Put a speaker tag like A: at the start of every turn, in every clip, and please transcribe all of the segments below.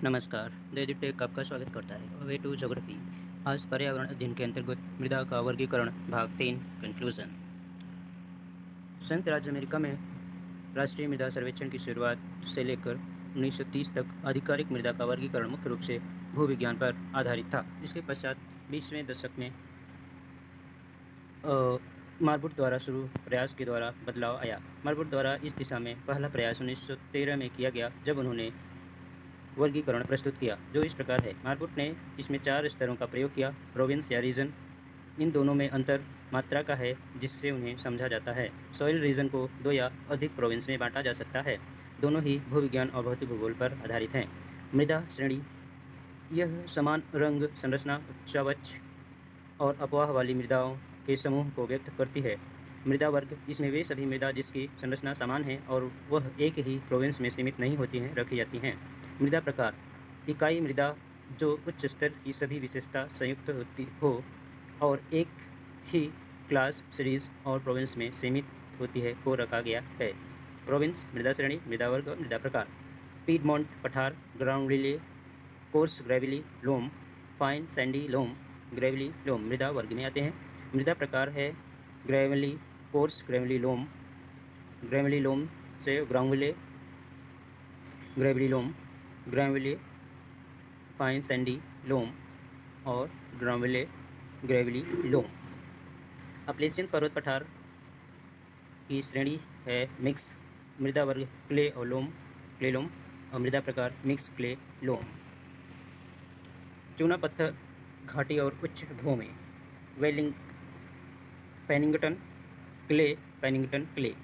A: नमस्कार, दैनिक टेक आपका स्वागत करता है। Way to geography. आज पर्यावरण अध्ययन के अंतर्गत मृदा का वर्गीकरण भाग 3 कंक्लूजन। संयुक्त राज्य अमेरिका में राष्ट्रीय मृदा सर्वेक्षण की शुरुआत से लेकर 1930 तक आधिकारिक मृदा का वर्गीकरण मुख्य रूप से भूविज्ञान पर आधारित था। इसके पश्चात 20वें दशक में मार्बुट द्वारा शुरू प्रयास के द्वारा बदलाव आया। मार्बुट द्वारा इस दिशा में पहला प्रयास 1913 में किया गया, जब उन्होंने वर्गीकरण प्रस्तुत किया, जो इस प्रकार है। मार्बुट ने इसमें 4 स्तरों का प्रयोग किया। प्रोविंस या रीजन, इन दोनों में अंतर मात्रा का है जिससे उन्हें समझा जाता है। सॉइल रीजन को 2 या अधिक प्रोविंस में बांटा जा सकता है। दोनों ही भूविज्ञान और भौतिक भूगोल पर आधारित हैं। मृदा श्रेणी, यह समान रंग, संरचना, उच्चावच और अपवाह वाली मृदाओं के समूह को व्यक्त करती है। मृदा वर्ग, इसमें वे सभी मृदा जिसकी संरचना समान है और वह एक ही प्रोविंस में सीमित नहीं होती हैं रखी जाती हैं। मृदा प्रकार, इकाई मृदा जो उच्च स्तर की सभी विशेषता संयुक्त होती हो और एक ही क्लास, सीरीज और प्रोविंस में सीमित होती है को रखा गया है। प्रोविंस, मृदा श्रेणी, मृदा वर्ग और मृदा प्रकार। पीडमोंट पठार, ग्राउंड रिले, कोर्स ग्रेविली लोम, फाइन सैंडी लोम, ग्रेविली लोम मृदा वर्ग में आते हैं। मृदा प्रकार है ग्रेविली, कोर्स ग्रेविली लोम, ग्रेविली लोम से ग्राउंडविले, ग्रेविली लोम, ग्राउंडविले, फाइन सैंडी लोम और ग्राउंडविले, ग्रेविली लोम। अपलेशियन पर्वत पठार की श्रेणी है मिक्स, मृदा वर्ग क्ले और लोम, क्ले लोम और मृदा प्रकार मिक्स क्ले लोम। चूना पत्थर घाटी और उच्च भूमि, वेलिंग पेनिंगटन क्ले, पेनिंगटन क्ले।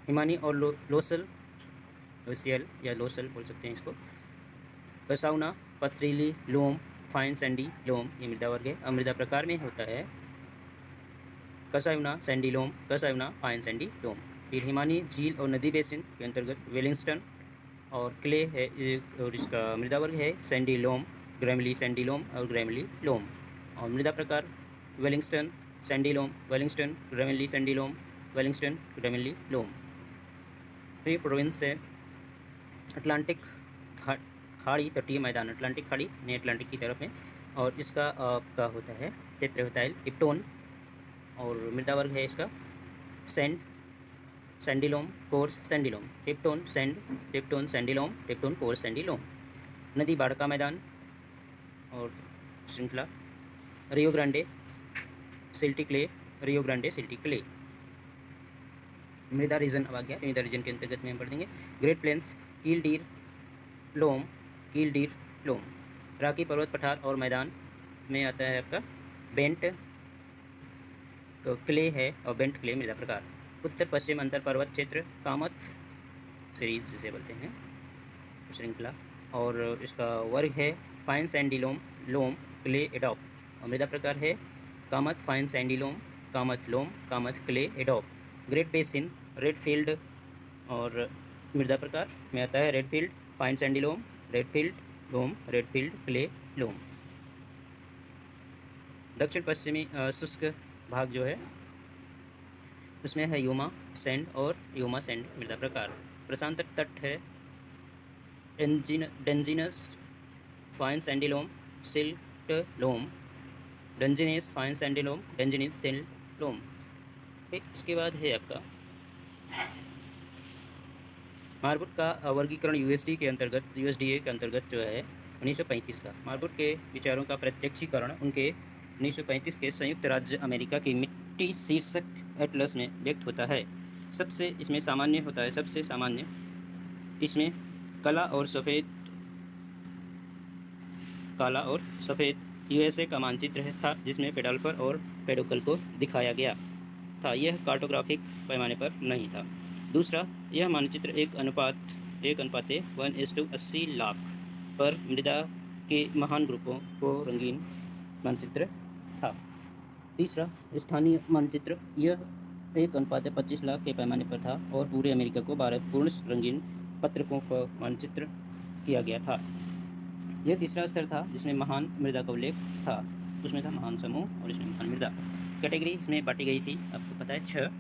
A: हिमानी और लोसल, लोसियल या लोसल बोल सकते हैं इसको। कसाउना, पथरीली लोम, फाइन सैंडी लोम, ये मृदा वर्ग है। और मृदा प्रकार में होता है कसाउना सैंडी लोम, कसाउना फाइन सैंडी लोम। फिर हिमानी झील और नदी बेसिन के अंतर्गत वेलिंगस्टन और क्ले है, और इसका मृदा वर्ग है सैंडी लोम, ग्रेमली सैंडी लोम और ग्रेमली लोम। और मृदा प्रकार वेलिंगस्टन सैंडी लोम, वेलिंगस्टन ग्रेमली सैंडी लोम, वेलिंगस्टन ग्रेमली लोम। फिर प्रोविंस है अटलांटिक खाड़ी, तटीय मैदान, अटलांटिक खाड़ी ने अटलांटिक की तरफ है और इसका आपका होता है क्षेत्र होता है टिप्टोन। और मृदा वर्ग है इसका सैंड, सैंडिलोम, कोर्स सैंडिलोम, टिप्टोन सैंड, टिप्टोन सैंडिलोम, टिप्टोन कोर्स सैंडिलोम। नदी बाढ़ का मैदान और श्रृंखला Rio Grande silty clay, Rio Grande silty clay. मृदा रीजन अब आ गया, मृदा रीजन के अंतर्गत में हम पढ़ देंगे ग्रेट प्लेन्स, कील डीर लोम, कील डीर लोम। राकी पर्वत पठार और मैदान में आता है आपका बेंट क्ले है और बेंट क्ले मृदा प्रकार। उत्तर पश्चिम अंतर पर्वत क्षेत्र, कामत सीरीज जिसे बोलते हैं श्रृंखला, और इसका वर्ग है fine sandy loam, loam clay adobe. और मृदा प्रकार है कामत फाइन सैंडी लोम, कामत लोम, कामत clay adobe. Great Basin, Redfield, और मृदा प्रकार में आता है Redfield fine sandy loam, Redfield loam, Redfield clay loam. दक्षिण पश्चिमी शुष्क भाग जो है उसमें है यूमा सैंड और यूमा सैंड मृदा प्रकार। प्रशांत तट है डेंजिनस फाइन सैंडिलोम, सिल्ट लोम, डेंजिनेस फाइन सैंडिलोम, डेंजिनेस सिल्ट लोम। फिर उसके बाद है आपका मार्बुट का वर्गीकरण यूएसडीए के अंतर्गत जो है 1935 का। मार्बुट के विचारों का प्रत्यक्षीकरण उनके 1935 के संयुक्त राज्य अमेरिका की मिट्टी शीर्षक एटलस में व्यक्त होता है। सबसे इसमें सामान्य होता है, सबसे सामान्य इसमें काला और सफ़ेद यूएसए का मानचित्र था, जिसमें पेडाल्फर और पेडोकल को दिखाया गया था। यह कार्टोग्राफिक पैमाने पर नहीं था। दूसरा, यह मानचित्र 1:1:80 लाख पर मृदा के महान ग्रुपों को रंगीन मानचित्र था। तीसरा, स्थानीय मानचित्र, यह 1:25 लाख के पैमाने पर था और पूरे अमेरिका को 12 पूर्ण रंगीन पत्रकों का मानचित्र किया गया था। यह तीसरा स्तर था जिसमें महान मृदा का उल्लेख था। उसमें था महान समूह और इसमें महान मृदा। कैटेगरी इसमें बांटी गई थी, आपको पता है 6,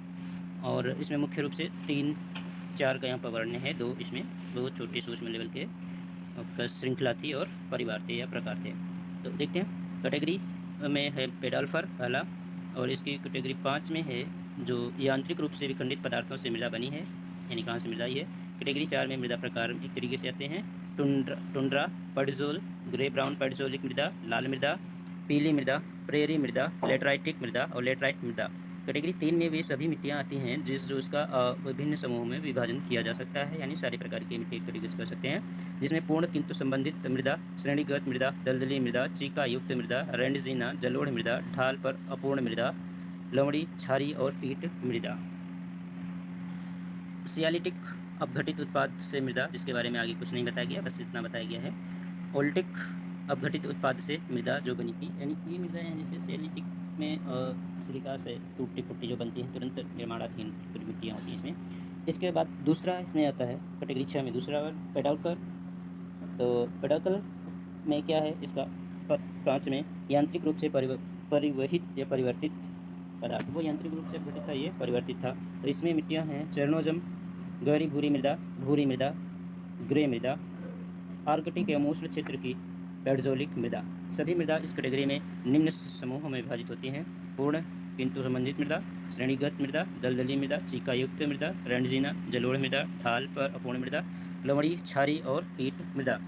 A: और इसमें मुख्य रूप से 3-4 का यहाँ पर वर्ण्य है, 2 इसमें 2 छोटे सूक्ष्म लेवल के आपका श्रृंखला थी और परिवार थे या प्रकार थे। तो देखते हैं कैटेगरी में है पेडाल्फर पहला, और इसकी कैटेगरी 5 में है जो यांत्रिक रूप से विखंडित पदार्थों से मृदा बनी है, यानी कहाँ से मृदा ही है। कैटेगरी 4 में मृदा प्रकार एक तरीके से आते हैं टुंड्रा, पर्डजोल, ग्रे ब्राउन पर्डजोलिक मृदा, लाल मृदा, पीली मृदा, प्रेरी मृदा, लेटराइटिक मृदा और लेटराइट मृदा। कैटेगरी 3 में वे सभी मिट्टियाँ आती हैं जो उसका विभिन्न समूहों में विभाजन किया जा सकता है, यानी सारे प्रकार की मिट्टी एक तरीके से कर सकते हैं, जिसमें पूर्ण किंतु संबंधित मृदा, श्रेणीगत मृदा, दलदली मृदा, चीका युक्त मृदा, रेंडजीना, जलोढ़ मृदा, ढाल पर अपूर्ण मृदा, लवणी, छारी और पीट मृदा। सियालिटिक अपघटित उत्पाद से मृदा, जिसके बारे में आगे कुछ नहीं बताया गया, बस इतना बताया गया है। ओल्टिक अपघटित उत्पाद से मृदा जो बनी थी, यानी ये मृदा है जैसे सियालिटिक में सिलिका से टूटी फूटी जो बनती हैं, तुरंत निर्माणाधीन मिट्टियाँ होती हैं इसमें। इसके बाद दूसरा इसमें आता है कैटेगरी 6 में दूसरा पेडाल्कर। तो पेडाल्कर में क्या है इसका 5 में यांत्रिक रूप से परिवहित या परिवर्तित पदार्थ, वो यांत्रिक रूप से अपघटित था, ये परिवर्तित था। तो इसमें मिट्टियाँ हैं चर्नोजम, गहरी भूरी मृदा, ग्रे मृदा, आर्कटिक एवं उष्ण क्षेत्र की पेडजोलिक मृदा। सभी मृदा इस कैटेगरी में निम्न समूहों में विभाजित होती हैं: पूर्ण किंतु संबंधित मृदा, श्रेणीगत मृदा, दलदली मृदा, चीकायुक्त मृदा, रेंडजीना, जलोढ़ मृदा, ढाल पर अपूर्ण मृदा, लवणी, छारी और पीट मृदा।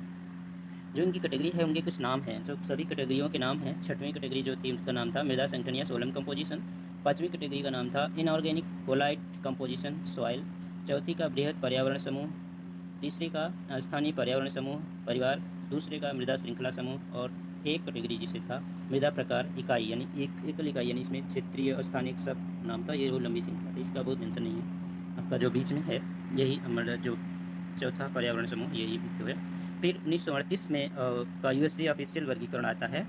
A: जो इनकी कैटेगरी है उनके कुछ नाम हैं, जो सभी कैटेगरियों के नाम हैं। 6वीं कैटेगरी जो थी उसका नाम था मृदा संगठन या सोलम कंपोजिशन। 5वीं कैटेगरी का नाम था इनऑर्गेनिक कोलाइट कंपोजिशन सॉइल। 4थी का बृहद पर्यावरण समूह, तीसरे का स्थानीय पर्यावरण समूह परिवार, दूसरे का मृदा श्रृंखला समूह, और एक कैटेगरी जिसे था मृदा प्रकार इकाई, यानी एक एकल इकाई, यानी इसमें क्षेत्रीय और स्थानिक सब नाम था। ये वो लंबी श्रृंखला थी, इसका बहुत मेंशन नहीं है। आपका जो बीच में है यही हमारा जो चौथा पर्यावरण समूह यही जो है। फिर 1938 में का यूएसजी ऑफिशियल वर्गीकरण आता है।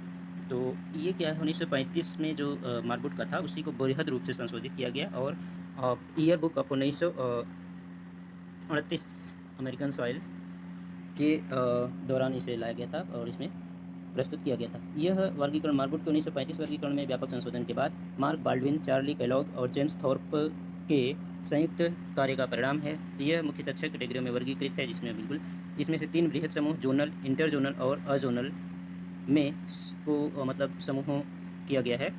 A: तो ये क्या है, 1935 में जो मार्बुट का था उसी को बृहद रूप से संशोधित किया गया, और year book of 1938 American soil के दौरान इसे लाया गया था और इसमें प्रस्तुत किया गया था। यह वर्गीकरण मार्बुट के 1935 वर्गीकरण में व्यापक संशोधन के बाद मार्क बाल्डविन, चार्ली केलॉग और जेम्स थॉर्प के संयुक्त कार्य का परिणाम है। यह मुख्यतः 6 कैटेगरियों में वर्गीकृत है, जिसमें बिल्कुल इसमें से 3 बृहद समूह जोनल, इंटरजोनल और अजोनल में को मतलब समूहों किया गया है।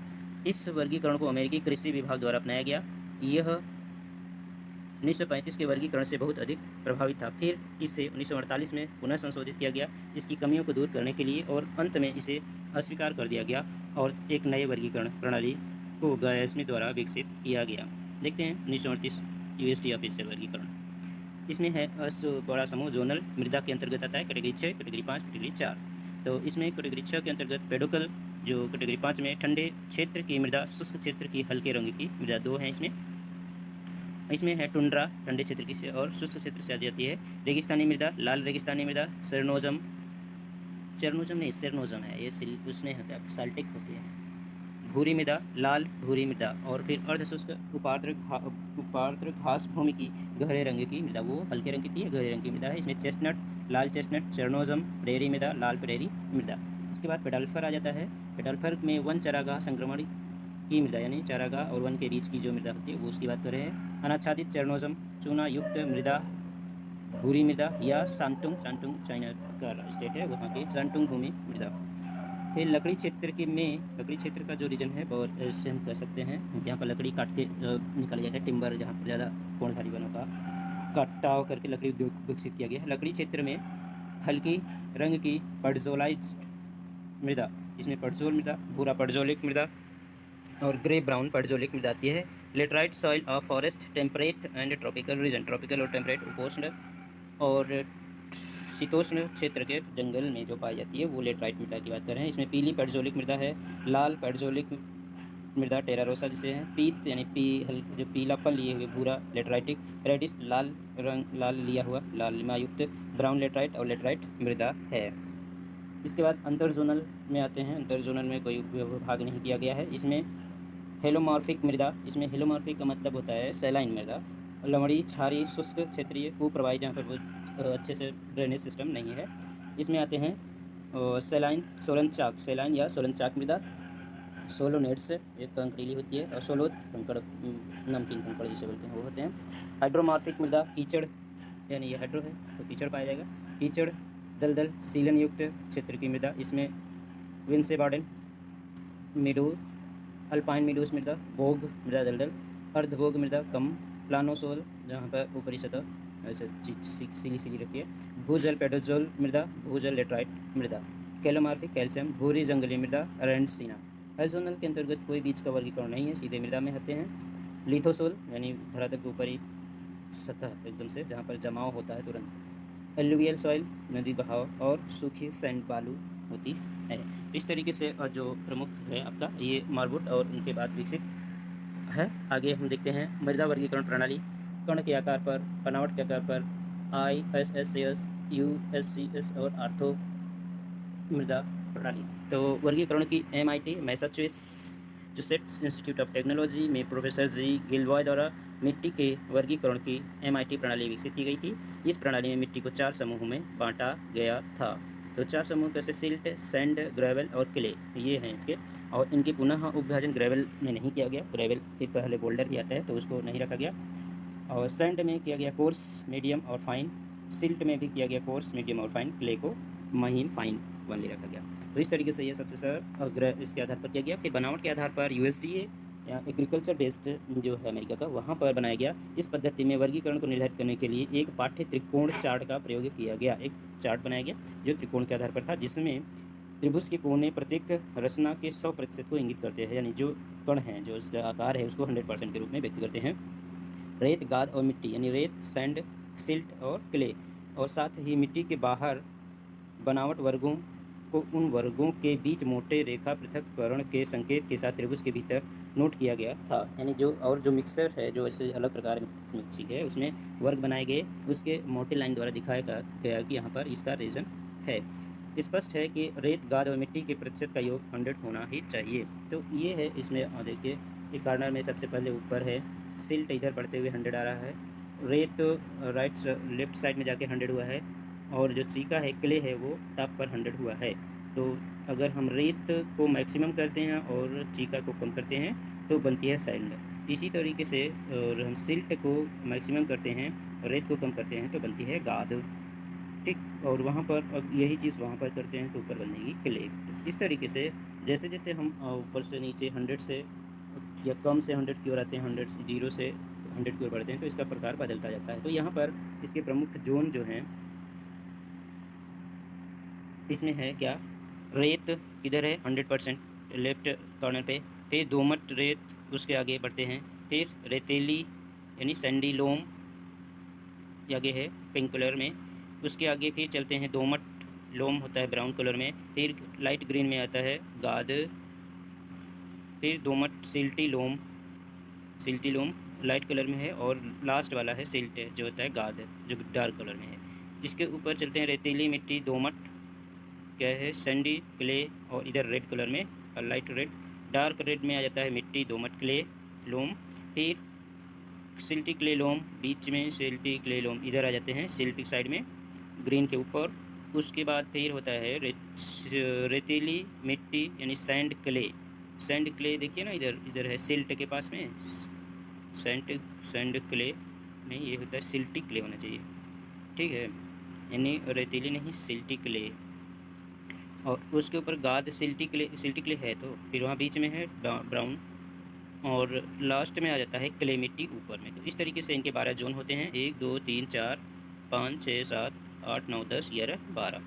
A: इस वर्गीकरण को अमेरिकी कृषि विभाग द्वारा अपनाया गया। यह 1935 के वर्गीकरण से बहुत अधिक प्रभावित था। फिर इसे 1948 में पुनः संशोधित किया गया इसकी कमियों को दूर करने के लिए, और अंत में इसे अस्वीकार कर दिया गया और एक नए वर्गीकरण प्रणाली को गाय स्मिथ द्वारा विकसित किया गया। देखते हैं 1938 यूएसटी ऑफिशियल वर्गीकरण। इसमें है बड़ा समूह जोनल मृदा के अंतर्गत आता है, कैटेगरी 6, कैटेगरी 5, कैटेगरी 4। तो इसमें कैटेगरी 6 के अंतर्गत पेडोकल, जो कैटेगरी 5 में ठंडे क्षेत्र की मृदा, शुष्क क्षेत्र की हल्के रंग की मृदा, 2 हैं इसमें है टुंड्रा, ठंडे क्षेत्र की से और शुष्क क्षेत्र से आ जाती है। रेगिस्तानी मृदा, लाल रेगिस्तानी मृदा, चरनोजम नहीं सेरनोजम है ये, उसमें होता है साल्टिक होती है। भूरी मृदा, लाल भूरी मृदा, और फिर अर्धशुष्क उपार्द्र घास भूमि की गहरे रंग की मृदा, वो हल्के रंग की थी, गहरे रंग की मृदा है। इसमें चेस्टनट, लाल चेस्टनट, चरनोजम, प्रेरी मृदा, लाल प्रेरी मृदा। इसके बाद पेडाल्फर आ जाता है। पेडाल्फर में वन चारागाह संक्रमण की मृदा, यानी चारागाह और वन के बीच की जो मृदा होती है वो उसकी बात कर रहे हैं। अनाच्छादित चरनोजम, चूना युक्त मृदा, भूरी मृदा या सांटुंग चाइना का स्टेट है वहाँ की सांटुंग भूमि मृदा। फिर लकड़ी क्षेत्र का जो रीजन है वो ऐसे हम कह सकते हैं, यहाँ पर लकड़ी काट के निकाला जाता है, टिम्बर जहाँ पर ज़्यादा कोणधारी वनों का कटाव करके लकड़ी उद्योग विकसित किया गया है। लकड़ी क्षेत्र में हल्की रंग की पर्डजोलाइज्ड मृदा, इसमें पर्डजोल मृदा, भूरा पर्डजोलिक मृदा और ग्रे ब्राउन पर्डजोलिक मृदा आती है। Laterite soil of forest temperate and tropical region, tropical और टेम्परेट उपोष्ण और शीतोष्ण क्षेत्र के जंगल में जो पाई जाती है वो लेटराइट मृदा की बात कर रहे हैं। इसमें पीली पेडजोलिक मृदा है, लाल पेडजोलिक मृदा टेरारोसा जिसे हैं, पीत यानी जो पीलापन लिए हुए भूरा लेटराइटिक, रेडिश लाल लिया हुआ लाल लिमा युक्त ब्राउन लेटराइट और लेटराइट मृदा है। इसके बाद अंतरजोनल में आते हैं। अंतरजोनल में कोई विभाग नहीं किया गया है। इसमें हेलोमॉर्फिक मृदा, इसमें हेलोमॉर्फिक का मतलब होता है सैलाइन मृदा, लवणी, छारी, शुष्क क्षेत्रीय, कुप्रवाही जहाँ पर अच्छे से ड्रेनेज सिस्टम नहीं है। इसमें आते हैं सैलाइन या सोलनचाक मृदा, सोलोनेट्स एक कंकरीली होती है, और सोलोथ कंकड़ नमकीन कंकड़ जिसे बोलते हैं वो होते हैं। हाइड्रोमॉर्फिक मृदा, कीचड़, यानी ये हाइड्रो है तो कीचड़ पाया जाएगा, कीचड़ दलदल सीलन युक्त क्षेत्र की मृदा, इसमें विंसेबार्डन मीडो, अल्पाइन मीडोस मृदा, भोग मृदा दलदल, अर्धभोग मृदा कम, प्लानोसोल जहाँ पर ऊपरी सतह ऐसे सीली सीली रखी है, भूजल पेडोजोल मृदा, भूजल लेटराइट मृदा, कैलोमार्फिक कैल्शियम भूरी जंगली मृदा, रेंडसीना। एजोनल के अंतर्गत कोई बीज का वर्गीकरण नहीं है, सीधे मृदा में होते हैं। लिथोसोल यानी धरातल के ऊपरी सतह एकदम से जहाँ पर जमाव होता है तुरंत। एलुवियल सॉइल नदी बहाव और सूखी सैंड बालू होती है। इस तरीके से जो प्रमुख है आपका ये मार्बुट और उनके बाद विकसित है। आगे हम देखते हैं मृदा वर्गीकरण प्रणाली। कण के आकार पर, बनावट के आकार पर ISSCS, USCS और आर्थो मृदा प्रणाली। तो वर्गीकरण की MIT Massachusetts institute of technology में प्रोफेसर जी गिलबॉय द्वारा मिट्टी के वर्गीकरण की MIT प्रणाली विकसित की गई थी। इस प्रणाली में मिट्टी को 4 समूहों में बांटा गया था। तो 4 समूह कैसे, सिल्ट, सैंड, ग्रेवल और क्ले, ये हैं इसके। और इनके पुनः उपविभाजन ग्रेवल में नहीं किया गया, ग्रेवल के पहले बोल्डर ही आता है तो उसको नहीं रखा गया। और सैंड में किया गया कोर्स, मीडियम और फाइन। सिल्ट में भी किया गया कोर्स, मीडियम और फाइन। क्ले को महीन, फाइन वनली रखा गया। तो इस तरीके से ये सबसे सरल इसके आधार पर किया गया। फिर बनावट के आधार पर USDA या एग्रीकल्चर बेस्ड जो है अमेरिका का, वहाँ पर बनाया गया। इस पद्धति में वर्गीकरण को निर्धारित करने के लिए एक पाठ्य त्रिकोण चार्ट का प्रयोग किया गया। एक चार्ट बनाया गया जो त्रिकोण के आधार पर था, जिसमें त्रिभुज के कोने प्रत्येक रचना के 100% को इंगित करते हैं, यानी जो कण हैं, जो उसका आकार है, उसको 100% के रूप में व्यक्त करते हैं। रेत, गाद और मिट्टी यानी रेत, सैंड, सिल्ट और क्ले, और साथ ही मिट्टी के बाहर बनावट वर्गों को उन वर्गों के बीच मोटे रेखा पृथक्करण के संकेत के साथ त्रिभुज के भीतर नोट किया गया था। यानी जो मिक्सर है, जो ऐसे अलग प्रकार की मिक्सी है, उसमें वर्ग बनाए गए, उसके मोटे लाइन द्वारा दिखाया गया कि यहाँ पर इसका रीजन है। स्पष्ट है कि रेत, गाद और मिट्टी के प्रतिशत का योग 100 होना ही चाहिए। तो ये है इसमें देखिए, एक कार्नर में सबसे पहले ऊपर है, सिल्ट इधर बढ़ते हुए 100 आ रहा है, रेत लेफ्ट साइड में जाके 100 हुआ है, और जो चीका है, क्ले है, वो टॉप पर 100 हुआ है। तो अगर हम रेत को मैक्सिमम करते हैं और चीका को कम करते हैं तो बनती है सैंड। इसी तरीके से और हम सिल्ट को मैक्सिमम करते हैं और रेत को कम करते हैं तो बनती है गाद, ठीक। और वहाँ पर अब यही चीज़ वहाँ पर करते हैं तो ऊपर बनेगी क्ले। इस तरीके से जैसे जैसे हम ऊपर से नीचे 100 से या कम से 100 की ओर आते हैं, 0 से 100 की ओर बढ़ते हैं, तो इसका प्रकार बदलता जाता है। तो यहाँ पर इसके प्रमुख जोन जो हैं, इसमें है क्या, रेत इधर है 100% लेफ्ट कॉर्नर पे, फिर दोमट रेत, उसके आगे बढ़ते हैं, फिर रेतीली यानी सैंडी लोम आगे है पिंक कलर में, उसके आगे फिर चलते हैं दोमट लोम होता है ब्राउन कलर में, फिर लाइट ग्रीन में आता है गाद, फिर दोमट सिल्टी लोम लाइट कलर में है, और लास्ट वाला है सिल्ट जो होता है गाद, जो डार्क कलर में है। इसके ऊपर चलते हैं रेतीली मिट्टी, दोमट क्या है, सैंडी, क्ले, और इधर रेड कलर में और लाइट रेड, डार्क रेड में आ जाता है मिट्टी, दोमट, क्ले, लोम, फिर सिल्टी क्ले लोम, बीच में सिल्टी क्ले लोम इधर आ जाते हैं सिल्टी साइड में ग्रीन के ऊपर। उसके बाद फिर होता है रेतीली मिट्टी यानी सैंड क्ले देखिए ना, इधर इधर है सिल्ट के पास में, सैंड क्ले नहीं, ये होता है सिल्टी क्ले होना चाहिए, ठीक है, यानी रेतीली नहीं सिल्टी क्ले। और उसके ऊपर गाद सिल्टी क्ले है, तो फिर वहाँ बीच में है ब्राउन, और लास्ट में आ जाता है क्ले मिट्टी ऊपर में। तो इस तरीके से इनके 12 जोन होते हैं, 1 2 3 4 5 6 7 8 9 10 11 12,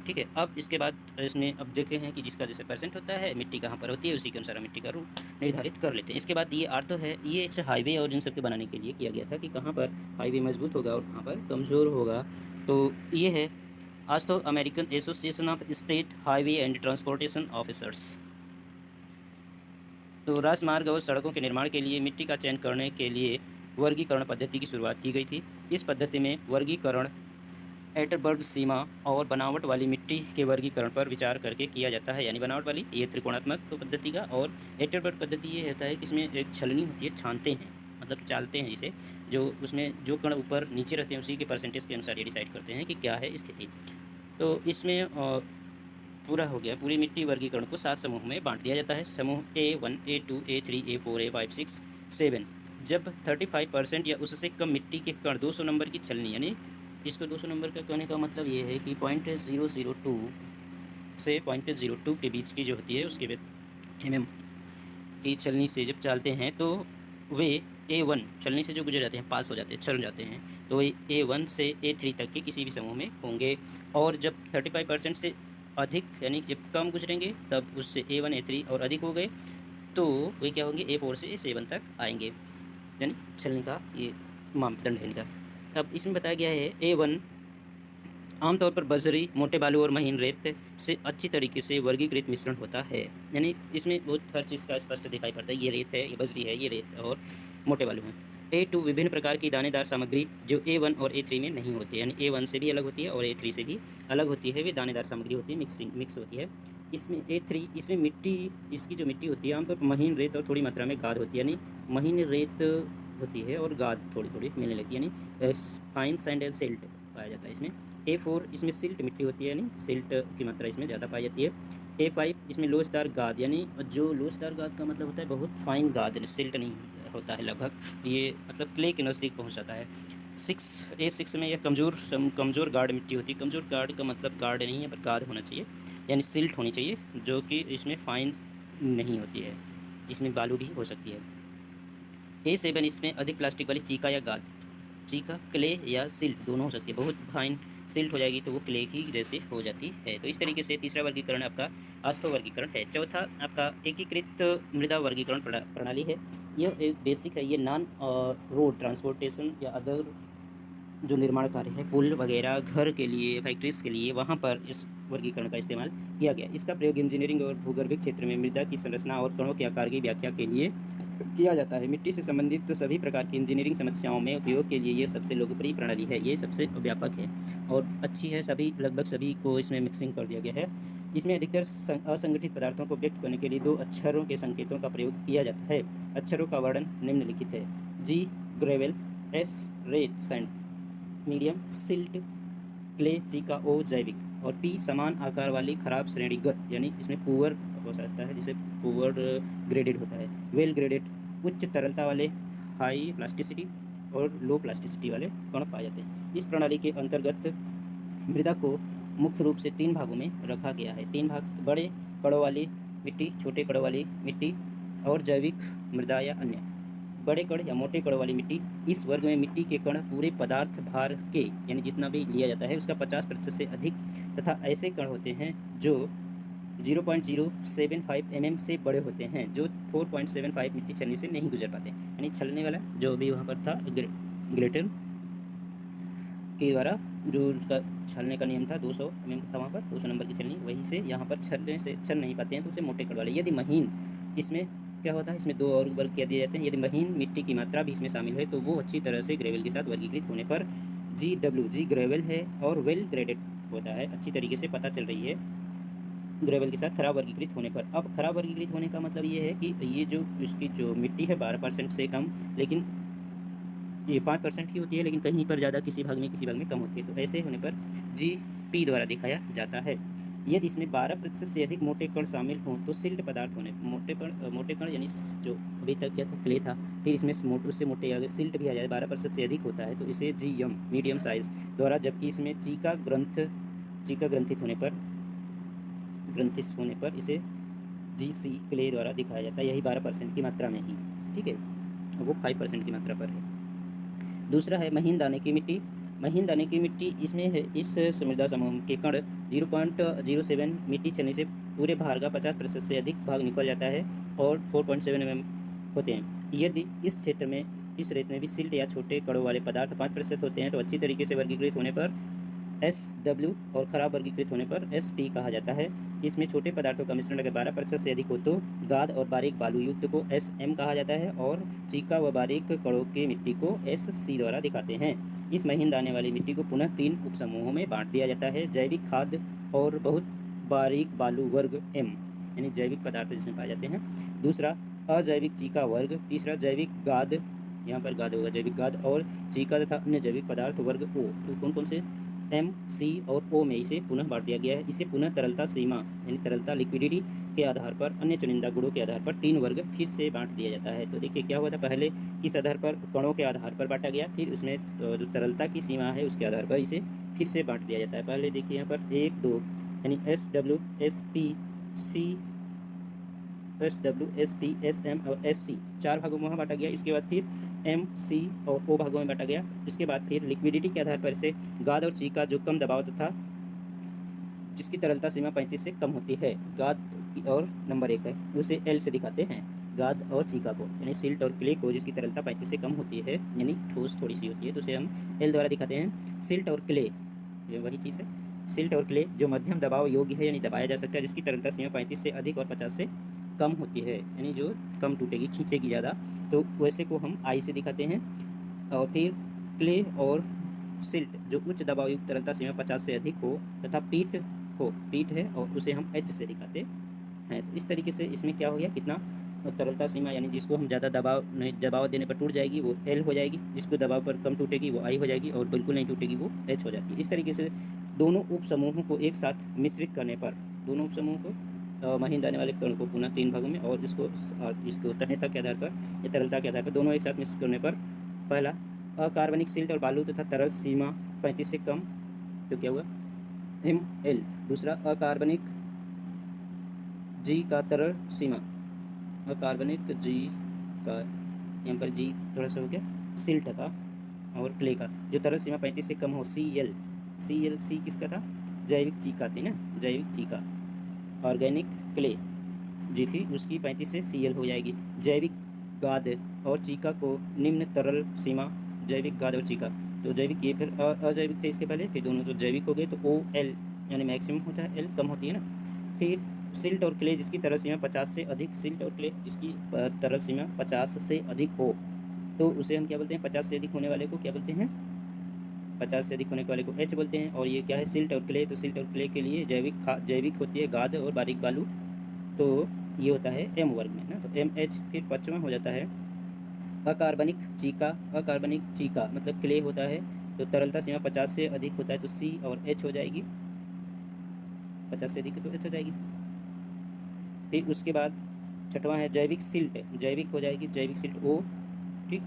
A: ठीक है। अब इसके बाद इसमें अब देखते हैं कि जिसका जैसे परसेंट होता है, मिट्टी कहाँ पर होती है, उसी के अनुसार मिट्टी का रूप निर्धारित कर लेते हैं। इसके बाद ये आर्थो है, ये इस हाईवे और इन सब के बनाने के लिए किया गया था कि कहाँ पर हाईवे मजबूत होगा और कहाँ पर कमज़ोर होगा। तो ये है AASHTO American Association of State Highway and Transportation Officials. तो राजमार्ग और सड़कों के निर्माण के लिए मिट्टी का चयन करने के लिए वर्गीकरण पद्धति की शुरुआत की गई थी। इस पद्धति में वर्गीकरण एटरबर्ग सीमा और बनावट वाली मिट्टी के वर्गीकरण पर विचार करके किया जाता है, यानी बनावट वाली ये त्रिकोणात्मक पद्धति का, और एटरबर्ग पद्धति ये होता है कि इसमें एक छलनी होती है, छानते हैं मतलब चालते हैं इसे, जो उसमें जो कण ऊपर नीचे रहते हैं उसी के परसेंटेज के अनुसार ये डिसाइड करते हैं कि क्या है स्थिति। तो इसमें पूरा हो गया, पूरी मिट्टी वर्गीकरण को 7 समूह में बांट दिया जाता है। समूह A1, A2, A3, A4, A5, 6, 7। जब 35% या उससे कम मिट्टी के कण 200 नंबर की छलनी यानी इसको 200 नंबर का कहने का मतलब ये है कि 0.002 से 0.02 के बीच की जो होती है उसके mm की छलनी से जब चलते हैं तो वे A1 छलनी से जो गुजर जाते हैं, पास हो जाते हैं, छल जाते हैं, तो वे A1 से A3 तक के किसी भी समूह में होंगे। और जब 35% से अधिक यानी जब कम गुजरेंगे तब उससे A1 A3 और अधिक हो गए तो वे क्या होंगे, A4 से A7 तक आएंगे, यानी छलनी का ये मापदंड है इनका। अब इसमें बताया गया है A1 आमतौर पर बजरी, मोटे बालू और महीन रेत से अच्छी तरीके से वर्गीकृत मिश्रण होता है। यानी इसमें बहुत हर चीज़ का स्पष्ट दिखाई पड़ता है, ये रेत है, ये बजरी है, ये रेत और मोटे बालू हैं। A2 विभिन्न प्रकार की दानेदार सामग्री जो A1 और A3 में नहीं होती है, यानी A1 से भी अलग होती है और A3 से भी अलग होती है, वे दानेदार सामग्री होती है, मिक्स होती है। इसमें A3 इसमें मिट्टी, इसकी जो मिट्टी होती है आमतौर पर महीन रेत और थोड़ी मात्रा में गाद होती है, यानी महीन रेत होती है और गाद थोड़ी थोड़ी मिलने लगती है, यानी फाइन सैंड एंड सिल्ट पाया जाता है इसमें। A4 इसमें सिल्ट मिट्टी होती है, यानी सिल्ट की मात्रा इसमें ज़्यादा पाई जाती है। A5 इसमें लोचदार गाद, यानी जो लोचदार गाद का मतलब होता है बहुत फाइन गाद, सिल्ट नहीं होता है लगभग, ये मतलब क्ले के नज़दीक पहुंच जाता है। A6 में यह कमज़ोर गाढ़ मिट्टी होती है। कमज़ोर गाढ़ का मतलब गाढ़ नहीं है पर गाढ़ होना चाहिए, यानी सिल्ट होनी चाहिए, जो कि इसमें फाइन नहीं होती है, इसमें बालू भी हो सकती है। A7 इसमें अधिक प्लास्टिक वाली चीका या गाद, चीका क्ले या सिल्ट दोनों हो सकती है, बहुत फाइन सिल्ट हो जाएगी तो वो क्ले की जैसे हो जाती है। तो इस तरीके से तीसरा वर्गीकरण आपका आस्थो वर्गीकरण है। चौथा आपका एकीकृत मृदा वर्गीकरण प्रणाली है। यह एक बेसिक है, ये नॉन रोड ट्रांसपोर्टेशन या अदर जो निर्माण कार्य है, पुल वगैरह, घर के लिए, फैक्ट्रीज के लिए, वहाँ पर इस वर्गीकरण का इस्तेमाल किया गया। इसका प्रयोग इंजीनियरिंग और भूगर्भिक क्षेत्र में मृदा की संरचना और कणों के आकार की व्याख्या के लिए किया जाता है। मिट्टी से संबंधित तो सभी प्रकार की इंजीनियरिंग समस्याओं में उपयोग के लिए ये सबसे लोकप्रिय प्रणाली है, ये सबसे व्यापक है और अच्छी है, सभी लगभग सभी को इसमें मिक्सिंग कर दिया गया है। इसमें अधिकतर असंगठित पदार्थों को व्यक्त करने के लिए दो अक्षरों के संकेतों का प्रयोग किया जाता है। अक्षरों का वर्णन निम्नलिखित है: G ग्रेवल, S रेत सैंड, मीडियम सिल्ट, क्ले चीका, ओ जैविक और पी समान आकार वाली खराब श्रेणीगत, यानी इसमें पुअर हो सकता है, जिसे पुअर ग्रेडेड होता है, वेल ग्रेडेड उच्च तरलता वाले, हाई प्लास्टिसिटी और लो प्लास्टिसिटी वाले कण पाए जाते हैं। इस प्रणाली के अंतर्गत मृदा को मुख्य रूप से 3 भागों में रखा गया है। 3 भाग: बड़े कणों वाली मिट्टी, छोटे कणों वाली मिट्टी और जैविक मृदा या अन्य। बड़े कण या मोटे कणों वाली मिट्टी, इस वर्ग में मिट्टी के कण पूरे पदार्थ भार के, यानी जितना भी लिया जाता है उसका 50% से अधिक तथा ऐसे कण होते हैं जो 0.075 mm से बड़े होते हैं, जो 4.75 मिट्टी छलनी से नहीं गुजर पाते, यानी छलने वाला जो भी वहाँ पर था ग्रेटर के द्वारा जो उसका छलने का नियम था 200 mm था, वहाँ पर 200 नंबर की छलनी, वहीं से यहाँ पर छलने से छल नहीं पाते हैं तो उसे मोटे कण वाले। यदि महीन, इसमें क्या होता है, इसमें दो और वर्ग किया दिए जाते हैं। यदि महीन मिट्टी की मात्रा भी इसमें शामिल है तो वो अच्छी तरह से ग्रेवल के साथ वर्गीकृत होने पर जी ग्रेवल है और वेल ग्रेडेड होता है, अच्छी तरीके से पता चल रही है ग्रेवल के साथ खराब वर्गीकृत होने पर। अब खराब वर्गीकृत होने का मतलब ये है कि ये जो इसकी जो मिट्टी है 12% से कम, लेकिन ये 5% ही होती है, लेकिन कहीं पर ज़्यादा, किसी भाग में कम होती है, तो ऐसे होने पर GP द्वारा दिखाया जाता है। यदि इसमें 12% से अधिक मोटे कण शामिल हों तो सिल्ट पदार्थ होने, मोटे कण यानी जो अभी तक क्या था, क्ले था, फिर इसमें उससे मोटे अगर सिल्ट भी आ जाए 12% से अधिक होता है तो इसे GM मीडियम साइज द्वारा, जबकि इसमें चीका ग्रंथिस होने पर इसे GC क्ले द्वारा दिखाया जाता है, यही 12% की मात्रा में ही, ठीक है, वो 5% की मात्रा पर है। दूसरा है महीन दाने की मिट्टी। महीन दाने की मिट्टी, इसमें है इस मृदा समूह के कण 0.07 मिट्टी छलनी से पूरे भार का 50% से अधिक भाग निकल जाता है और 4.7 mm होते हैं। यदि इस क्षेत्र में, इस रेत में भी सिल्ट या छोटे कणों वाले पदार्थ 5% होते हैं तो अच्छी तरीके से वर्गीकृत होने पर SW और खराब वर्गीकृत होने पर SP कहा जाता है। इसमें छोटे पदार्थों का मिश्रण अगर 12% से अधिक हो तो गाद और बारीक बालू युक्त को SM कहा जाता है और चीका व बारीक कणों की मिट्टी को SC द्वारा दिखाते हैं। इस महीन दाने वाली मिट्टी को पुनः 3 उपसमूहों में बांट दिया जाता है: जैविक खाद और बहुत बारीक बालू वर्ग M, यानी जैविक पदार्थ जिसमें पाए जाते हैं। दूसरा अजैविक चीका वर्ग। तीसरा जैविक गाद, यहाँ पर गाद होगा, जैविक गाद और चीका तथा अन्य जैविक पदार्थ वर्ग O। तो कौन कौन से एम, सी और ओ में इसे पुनः बांट दिया गया है। इसे पुनः तरलता सीमा यानी तरलता लिक्विडिटी के आधार पर अन्य चुनिंदा गुणों के आधार पर 3 वर्ग फिर से बांट दिया जाता है। तो देखिए क्या हुआ था, पहले किस आधार पर, कणों के आधार पर बांटा गया, फिर उसमें जो तरलता की सीमा है उसके आधार पर इसे फिर से बांट दिया जाता है। पहले देखिए यहाँ पर 1, 2 यानी S W, S P, C, S W, S P, S M और एस सी 4 भागों में वहाँ बांटा गया। इसके बाद फिर एम, सी और ओ भागों में बांटा गया। इसके बाद फिर लिक्विडिटी के आधार पर इसे गाद और ची का जो कम दबाव तथा जिसकी तरलता सीमा 35 से कम होती है, गाद की और नंबर 1 है उसे एल से दिखाते हैं। गाद और चीका को यानी सिल्ट और क्ले को जिसकी तरलता 35 से कम होती है यानी ठोस थोड़ी सी होती है तो उसे हम एल द्वारा दिखाते हैं। सिल्ट और क्ले ये वही चीज़ है। सिल्ट और क्ले जो मध्यम दबाव योग्य है यानी दबाया जा सकता है, जिसकी तरलता सीमा 35 से अधिक और 50 से कम होती है यानी जो कम टूटेगी, खींचेगी ज़्यादा, तो वैसे को हम आई से दिखाते हैं। और फिर क्ले और सिल्ट जो उच्च दबाव युक्त तरलता सीमा 50 से अधिक हो तथा पीठ है और उसे हम एच से दिखाते हैं। तो इस तरीके से इसमें क्या हो गया, कितना तरलता सीमा यानी जिसको हम ज़्यादा दबाव नहीं, दबाव देने पर टूट जाएगी वो एल हो जाएगी, जिसको दबाव पर कम टूटेगी वो आई हो जाएगी और बिल्कुल नहीं टूटेगी वो एच हो जाती है। इस तरीके से दोनों उप समूहों को एक साथ मिश्रित करने पर, दोनों उप समूहों को महीन दाने वाले कण को पुनः 3 भागों में और इसको तन्यता के आधार पर या तरलता के आधार पर दोनों एक साथ मिश्रित करने पर पहला अकार्बनिक सिल्ट और बालू तथा तरल सीमा 35 से कम, तो क्या हुआ एम एल। दूसरा अकार्बनिक जी का तरल सीमा, अकार्बनिक जी का यहाँ पर जी थोड़ा सा हो गया सिल्ट का और क्ले का जो तरल सीमा 35 से कम हो, सी एल। सी किसका था, जैविक चीका थी ना, जैविक चीका। ऑर्गेनिक क्ले जी थी उसकी 35 से सी एल हो जाएगी। जैविक गाद और चीका को निम्न तरल सीमा, जैविक गाद और चीका, तो जैविक ये फिर अजैविक थे इसके पहले, फिर दोनों जो जैविक हो गए तो ओ एल यानी मैक्सिमम होता है, एल कम होती है ना। फिर सिल्ट और क्ले जिसकी तरल सीमा 50 से अधिक, सिल्ट और क्ले जिसकी तरल सीमा 50 से अधिक हो तो उसे हम क्या बोलते हैं, 50 से अधिक होने वाले को क्या बोलते हैं, 50 से अधिक होने वाले को एच बोलते हैं। और ये क्या है सिल्ट और क्ले, तो सिल्ट और क्ले के लिए जैविक होती है गाद और बारीक बालू, तो ये होता है एम वर्ग में ना, तो एम एच। फिर 5वां हो जाता है अकार्बनिक चीका। अकार्बनिक चीका मतलब क्ले होता है तो तरलता सीमा 50 से अधिक होता है तो सी और एच हो जाएगी, 50 से अधिक तो एच हो जाएगी। फिर उसके बाद 6वां है जैविक सिल्ट, जैविक हो जाएगी जैविक सिल्ट ओ, ठीक।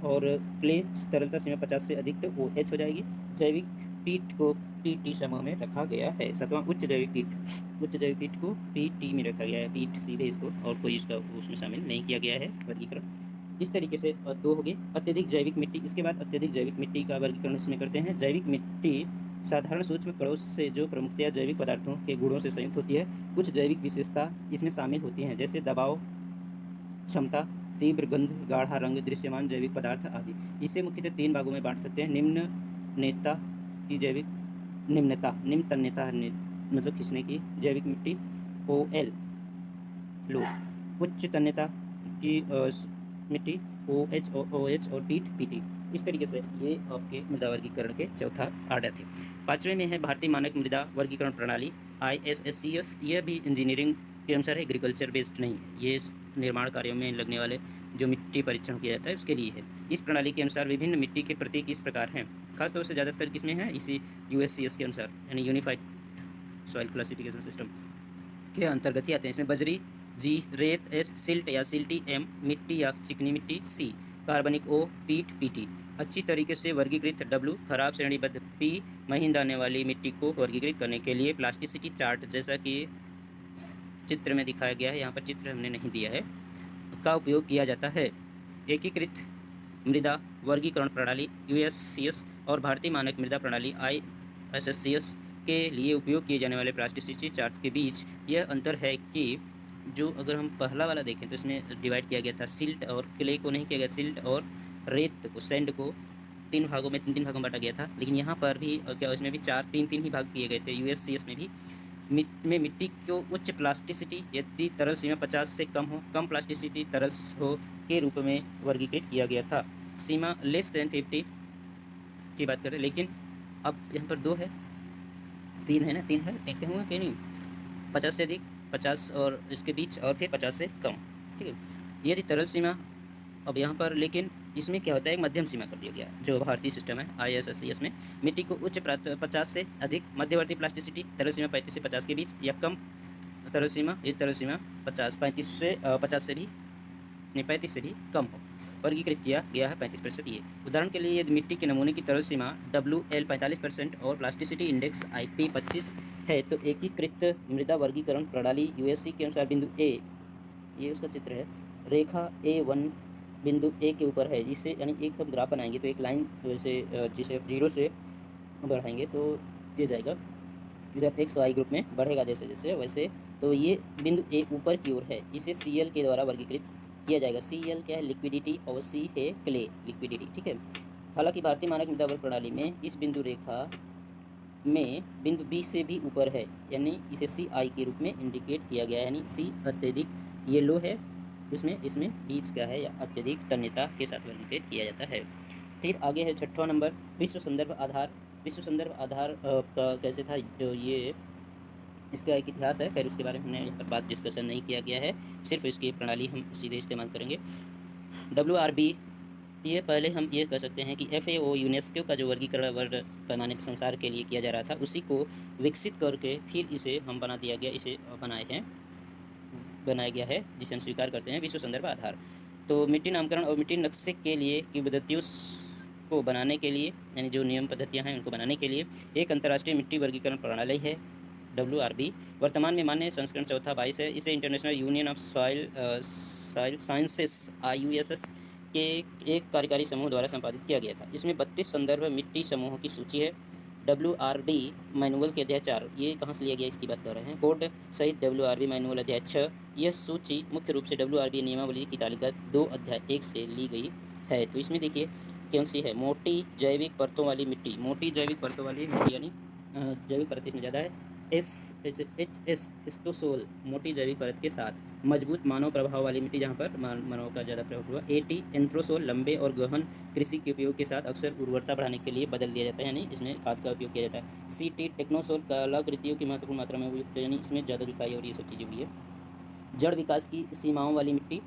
A: और क्ले तरलता सीमा 50 से अधिक तो ओ एच हो जाएगी। जैविक पीठ को पी टी समूह में रखा गया है। 7वां उच्च जैविक पीठ, उच्च जैविक पीठ को पी टी में रखा गया है, पीठ सीधे इसको, और कोई इसका उसमें शामिल नहीं किया गया है वर्गीकरण। इस तरीके से 2 हो गए। अत्यधिक जैविक मिट्टी, इसके बाद अत्यधिक जैविक मिट्टी का वर्गीकरण इसमें करते हैं। जैविक मिट्टी साधारण सूक्ष्म कणों से जो प्रमुखतया जैविक पदार्थों के गुणों से संयुक्त होती है। कुछ जैविक विशेषता इसमें शामिल होती हैं जैसे दबाव क्षमता, तीव्र गंध, गाढ़ा रंग, दृश्यमान जैविक पदार्थ आदि। इसे मुख्यतः 3 भागों में बांट सकते हैं। निम्न नेता की जैविक, निम्न तन्यता मतलब खींचने की जैविक मिट्टी ओ एल लो। उच्च तन्यता की मिट्टी ओ एच और पीठ पी टी। इस तरीके से ये आपके मृदा वर्गीकरण के चौथा आर्डर थे। 5वें में है भारतीय मानक मृदा वर्गीकरण प्रणाली ISSCS। यह भी इंजीनियरिंग के अनुसार एग्रीकल्चर बेस्ड नहीं है, ये निर्माण कार्यों में लगने वाले जो मिट्टी परीक्षण किया जाता है उसके लिए है। इस प्रणाली के अनुसार विभिन्न मिट्टी के प्रतीक इस प्रकार हैं, खासतौर से ज़्यादातर किसमें है, इसी USCS के अनुसार यानी यूनिफाइड सॉइल क्लासिफिकेशन सिस्टम के अंतर्गत ही आते हैं। इसमें बजरी जी, रेत एस, सिल्ट या सिल्टी एम, मिट्टी या चिकनी मिट्टी सी, कार्बनिक ओ, पीठ पीटी। अच्छी तरीके से वर्गीकृत डब्ल्यू, खराब श्रेणीबद्ध पी, महीन दाने वाली मिट्टी को वर्गीकृत करने के लिए प्लास्टिसिटी चार्ट जैसा कि चित्र में दिखाया गया है, यहाँ पर चित्र हमने नहीं दिया है, का उपयोग किया जाता है। एकीकृत मृदा वर्गीकरण प्रणाली USCS और भारतीय मानक मृदा प्रणाली ISSCS के लिए उपयोग किए जाने वाले प्लास्टिसिटी चार्ट के बीच यह अंतर है कि जो अगर हम पहला वाला देखें तो इसमें डिवाइड किया गया था, सिल्ट और क्ले को नहीं किया गया, सिल्ट और रेत को, सैंड को 3 भागों में 3 भागों में बांटा गया था। लेकिन यहाँ पर भी क्या इसमें भी 3 ही भाग किए गए थे USCS में भी। मिट्टी को उच्च प्लास्टिसिटी यदि तरल सीमा 50 से कम हो, कम प्लास्टिसिटी तरल हो के रूप में वर्गीकृत किया गया था। सीमा लेस देन 50 की बात करें, लेकिन अब यहाँ पर 2 है, 3 है ना, 3 है, देखते होंगे कि नहीं, 50 से अधिक, 50 और इसके बीच और फिर 50 से कम, ठीक है। यदि तरल सीमा, अब यहाँ पर लेकिन इसमें क्या होता है, एक मध्यम सीमा कर दिया गया जो भारतीय सिस्टम है ISSCS में। मिट्टी को उच्च 50 से अधिक, मध्यवर्ती प्लास्टिसिटी तरल सीमा 35 से 50 के बीच, या कम तरल सीमा, ये तरल सीमा 50 से भी नहीं 35 से भी कम हो, वर्गीकृत किया गया है 35%। ये उदाहरण के लिए यदि मिट्टी के नमूने की तरल सीमा WL 45% और प्लास्टिसिटी इंडेक्स IP 25 है तो एकीकृत मृदा वर्गीकरण प्रणाली USC के अनुसार बिंदु ए, ये उसका चित्र है, रेखा A1 बिंदु ए के ऊपर है, जिससे यानी एक हम ग्राफ बनाएंगे तो एक लाइन जैसे जिसे 0 से बढ़ाएंगे तो ये जाएगा जब एक्स वाई ग्रुप में बढ़ेगा जैसे जैसे वैसे, तो ये बिंदु ए ऊपर की ओर है, इसे CL के द्वारा वर्गीकृत किया जाएगा। CL क्या है, लिक्विडिटी, और C है क्ले, लिक्विडिटी, ठीक है। हालांकि भारतीय मानक मृदा वर्ग प्रणाली में इस बिंदु रेखा में बिंदु B से भी ऊपर है, यानी इसे CI के रूप में इंडिकेट किया गया है, यानी C अत्यधिक ये लो है, इसमें बीच का है या अत्यधिक तन्यता के साथ वर्गीकृत किया जाता है। फिर आगे है 6वां नंबर, विश्व संदर्भ आधार। विश्व संदर्भ आधार का कैसे था, जो ये इसका एक इतिहास है, फिर उसके बारे में हमने यहाँ पर बात डिस्कशन नहीं किया गया है, सिर्फ इसकी प्रणाली हम सीधे इस्तेमाल करेंगे। WRB, ये पहले हम ये कह सकते हैं कि FAO यूनेस्को का जो वर्गीकरण वर्ल्ड पैमाने पर संसार के लिए किया जा रहा था, उसी को विकसित करके फिर इसे हम बना दिया गया, इसे बनाया गया है, जिसे हम स्वीकार करते हैं विश्व संदर्भ आधार। तो मिट्टी नामकरण और मिट्टी नक्शे के लिए की पद्धतियों को बनाने के लिए, यानी जो नियम पद्धतियाँ हैं उनको बनाने के लिए एक अंतर्राष्ट्रीय मिट्टी वर्गीकरण प्रणाली है WRB। वर्तमान में मान्य संस्करण 22 है। इसे international union of soil sciences IUSS के एक कार्यकारी समूह द्वारा संपादित किया गया था। इसमें 32 संदर्भ मिट्टी समूहों की सूची है। WRB मैनुअल के अध्याय 4, ये कहाँ से लिया गया इसकी बात कर रहे हैं, कोड सहित WRB मैनुअल अध्याय 6। यह सूची मुख्य रूप से WRB नियमावली की तालिका 2 अध्याय 1 से ली गई है। तो इसमें देखिए कौन सी है, मोटी जैविक परतों वाली मिट्टी, मोटी जैविक परतों वाली मिट्टी यानी जैविक परत इसमें ज़्यादा है। HS हिस्टोसोल, मोटी जैविक परत के साथ मजबूत मानव प्रभाव वाली मिट्टी, जहाँ पर मानव का ज़्यादा प्रभाव हुआ। AT एंथ्रोसोल, लंबे और गहन कृषि के उपयोग के साथ अक्सर उर्वरता बढ़ाने के लिए बदल दिया जाता है, यानी इसमें खाद का उपयोग किया जाता है। CT टेक्नोसोल, कलाकृतियों की महत्वपूर्ण मात्रा में उपयुक्त, यानी इसमें ज़्यादा जुताई और ये सब चीज़ें हुई है। जड़ विकास की सीमाओं वाली मिट्टी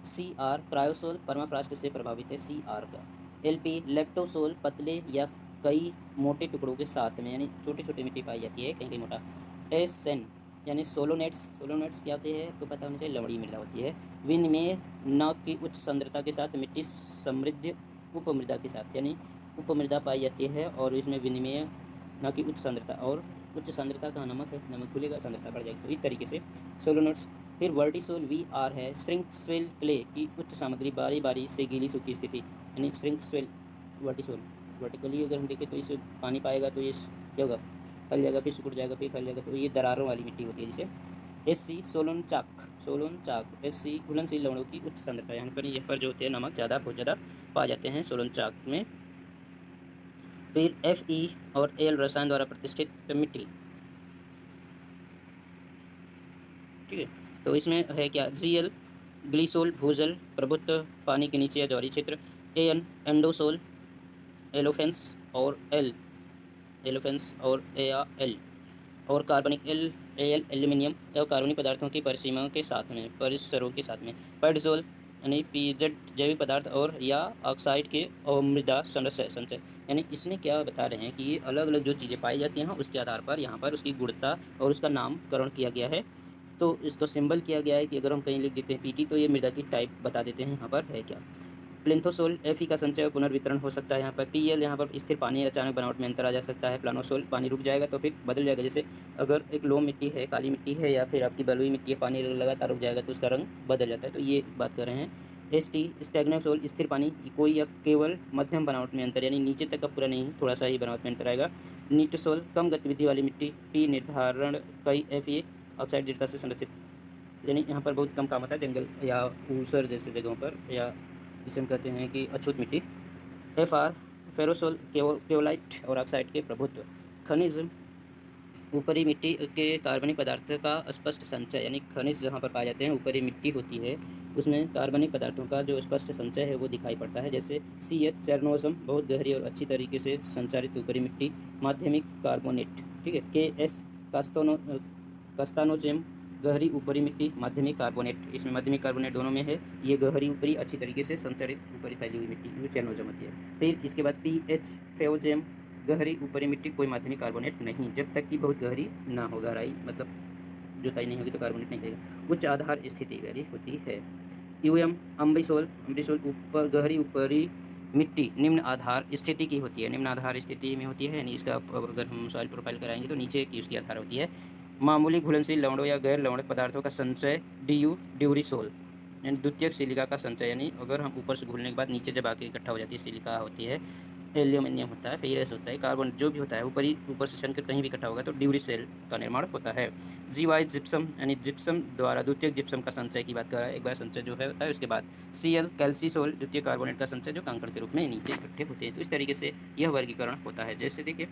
A: CR, क्रायोसोल, परमाफ्रास्ट से प्रभावित है CR का। LP लेप्टोसोल, पतले या कई मोटे टुकड़ों के साथ में, यानी छोटे छोटे मिट्टी पाई जाती है, कहीं कहीं मोटा। SN यानी सोलोनेट्स, सोलोनेट्स क्या होते हैं तो पता होना चाहिए, लवणी मृदा होती है। विनिमय न की उच्च सांद्रता के साथ मिट्टी समृद्ध उपमृदा के साथ, यानी उपमृदा पाई जाती है और इसमें विनिमय न की उच्च सांद्रता, और उच्च सांद्रता का नमक है, नमक खुलेगा सांद्रता बढ़ जाएगी, तो इस तरीके से सोलोनेट्स। फिर वर्टिसोल VR है, श्रिंकस्वेल क्ले की उच्च सामग्री, बारी बारी से गीली सूखी स्थिति, यानी श्रिंकस्वेल वर्टिसोल। वर्टिकली अगर हम देखें तो इसे पानी पाएगा तो ये क्या होगा, फैल जाएगा, फिर सिकुड़ जाएगा, फिर फैल जाएगा, तो ये दरारों वाली मिट्टी होती है जिसे। SC सोलोन चाक, सोलोन चाक SC घुलनशील लवणों की उच्च सांद्रता, यहाँ पर जो होते हैं नमक ज़्यादा बहुत ज़्यादा पाए जाते हैं सोलोन चाक में। फिर FE और AL रसायन द्वारा प्रतिष्ठित मिट्टी, ठीक है। तो इसमें है क्या, GL ग्लीसोल भूजल प्रभुत्व, पानी के नीचे या जवारी क्षेत्र। AN एंडोसोल, एलोफेंस और L एलोफेंस और AL, और कार्बनिक AL एल्यूमिनियम या कार्बनिक पदार्थों की परिसीमाओं के साथ में, परिसरों के साथ में। पेडजोल यानी PZ जैविक पदार्थ और या ऑक्साइड के और मृदा संचय, यानी इसमें क्या बता रहे हैं कि ये अलग अलग जो चीज़ें पाई जाती हैं उसके आधार पर यहाँ पर उसकी गुणता और उसका नामकरण किया गया है। तो इसको सिंबल किया गया है कि अगर हम कहीं लिख देते हैं PT तो ये मृदा की टाइप बता देते हैं यहाँ पर है क्या। प्लिंथोसोल Fe का संचय और पुनर्वितरण हो सकता है यहाँ पर। PL यहाँ पर स्थिर पानी अचानक बनावट में अंतर आ जा सकता है। प्लानोसोल पानी रुक जाएगा तो फिर बदल जाएगा, जैसे अगर एक लोम मिट्टी है, काली मिट्टी है, या फिर आपकी बलुई मिट्टी है, पानी लगातार रुक जाएगा तो उसका रंग बदल जाता है, तो ये बात कर रहे हैं। ST स्टैग्नासोल स्थिर पानी, कोई या केवल मध्यम बनावट में अंतर, यानी नीचे तक का पूरा नहीं, थोड़ा सा ही बनावट में अंतर आएगा। नीटसोल कम गतिविधि वाली मिट्टी, P निर्धारण कई Fe ऑक्साइड दृढ़ता से संरक्षित, यानी यहाँ पर बहुत कम काम आता है जंगल या ऊसर जैसे जगहों पर, या जिसे हम कहते हैं कि अछूत मिट्टी। FR फेरोसोल केवलाइट और ऑक्साइड के प्रभुत्व, खनिज ऊपरी मिट्टी के कार्बनिक पदार्थ का स्पष्ट संचय, यानी खनिज जहाँ पर पाए जाते हैं ऊपरी मिट्टी होती है उसमें कार्बनिक पदार्थों का जो स्पष्ट संचय है वो दिखाई पड़ता है, जैसे CH चेरनोजम बहुत गहरी और अच्छी तरीके से संचारित ऊपरी मिट्टी। माध्यमिक कार्बोनेट, ठीक है। KS कास्तानोजेम गहरी ऊपरी मिट्टी, माध्यमिक कार्बोनेट, इसमें माध्यमिक कार्बोनेट दोनों में है। ये गहरी ऊपरी अच्छी तरीके से संचरित ऊपरी फैली हुई मिट्टी, जो चैनोजम होती है। फिर इसके बाद पीएच फेओजेम, गहरी ऊपरी मिट्टी, कोई माध्यमिक कार्बोनेट नहीं, जब तक कि बहुत गहरी ना हो। गहराई मतलब जुताई नहीं होगी तो कार्बोनेट नहीं देगा। उच्च आधार स्थिति वाली होती है। यूएम अम्बिसोल, अम्बिसोल ऊपर गहरी ऊपरी मिट्टी निम्न आधार स्थिति की होती है, निम्न आधार स्थिति में होती है, यानी इसका अगर हम सॉइल प्रोफाइल कराएंगे तो नीचे की उसकी आधार होती है। मामूली घुलनशील लवणों या गैर लवणक पदार्थों का संचय ड्यूरिसोल, यानी द्वितीयक सिलिका का संचय, यानी अगर हम ऊपर से घुलने के बाद नीचे जब आके इकट्ठा हो जाती है, सिलिका होती है, एल्यूमिनियम होता है, फेरस होता है, कार्बन जो भी होता है ऊपर से छनकर कहीं भी इकट्ठा होगा तो ड्यूरिसेल का निर्माण होता है। जीवाई जिप्सम, यानी जिप्सम द्वारा द्वितीयक जिप्सम का संचय की बात कर रहा है। एक बार संचय जो है होता है, उसके बाद सीएल कैल्सीसोल, द्वितीय कार्बोनेट का संचय, जो कंकड़ के रूप में नीचे इकट्ठे होते हैं। तो इस तरीके से यह वर्गीकरण होता है। जैसे देखिए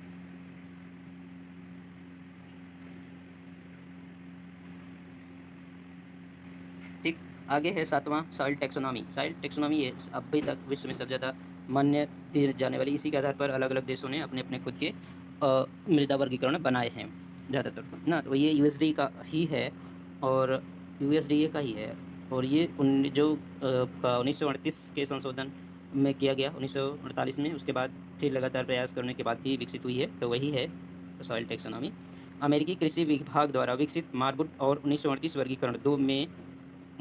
A: ठीक, आगे है 7वां सॉइल टेक्सोनॉमी। सॉइल टेक्सोनॉमी ये अभी तक विश्व में सबसे ज़्यादा मान्य दी जाने वाली, इसी के आधार पर अलग अलग देशों ने अपने अपने खुद के मृदा वर्गीकरण बनाए हैं ज़्यादातर ना। तो ये यूएसडी का ही है, और यूएसडीए का ही है, और ये जो 1938 के संशोधन में किया गया 1948 में, उसके बाद फिर लगातार प्रयास करने के बाद ही विकसित हुई है। तो वही है सॉइल टेक्सोनॉमी। अमेरिकी कृषि विभाग द्वारा विकसित मार्बुट और 1938 वर्गीकरण दो में,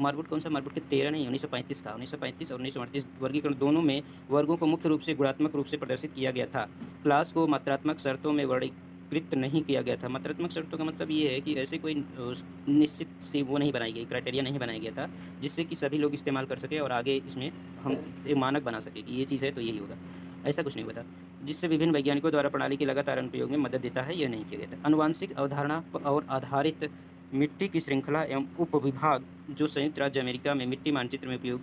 A: मार्बुट कौन सा, मार्बुट के 13 नहीं, 1935 का, 1935 और 1938 वर्गीकरण दोनों में वर्गों को मुख्य रूप से गुणात्मक रूप से प्रदर्शित किया गया था। क्लास को मात्रात्मक शर्तों में वर्गीकृत नहीं किया गया था। मात्रात्मक शर्तों का मतलब ये है कि ऐसे कोई निश्चित सी वो नहीं बनाई गई, क्राइटेरिया नहीं बनाया गया था जिससे कि सभी लोग इस्तेमाल कर सके और आगे इसमें हम एक मानक बना सके कि ये चीज़ है तो यही होगा, ऐसा कुछ नहीं हुआ था, जिससे विभिन्न वैज्ञानिकों द्वारा प्रणाली के लगातार अनुप्रयोग में मदद देता है, यह नहीं किया गया था। अनुवांशिक अवधारणा और आधारित मिट्टी की श्रृंखला एवं उपविभाग जो संयुक्त राज्य अमेरिका में मिट्टी मानचित्र में उपयोग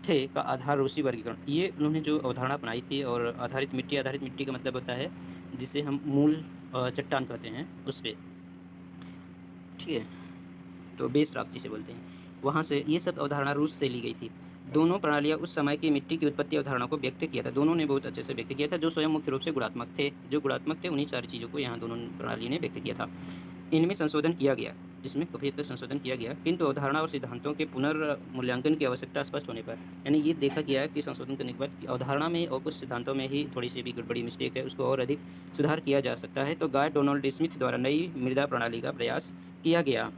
A: थे का आधार रूसी वर्गीकरण, ये उन्होंने जो अवधारणा अपनाई थी। और आधारित मिट्टी का मतलब होता है जिसे हम मूल चट्टान कहते हैं उस पर, ठीक है, तो बेस रॉक जिसे बोलते हैं, वहाँ से ये सब अवधारणा रूस से ली गई थी। दोनों प्रणालियाँ उस समय की मिट्टी की उत्पत्ति अवधारणा को व्यक्त किया था, दोनों ने बहुत अच्छे से व्यक्त किया था, जो स्वयं मुख्य रूप से गुणात्मक थे, जो गुणात्मक थे उन्हीं सारी चीज़ों को यहाँ दोनों प्रणाली ने व्यक्त किया था। इनमें संशोधन किया गया, जिसमें काफ़ी हद तक संशोधन किया गया, किंतु अवधारणा और सिद्धांतों के पुनर्मूल्यांकन की आवश्यकता स्पष्ट होने पर, यानी ये देखा गया कि संशोधन करने के बाद कि अवधारणा में और कुछ सिद्धांतों में ही थोड़ी सी भी गड़बड़ी मिस्टेक है, उसको और अधिक सुधार किया जा सकता है। तो गाय डोनाल्ड स्मिथ द्वारा नई मृदा प्रणाली का प्रयास किया गया।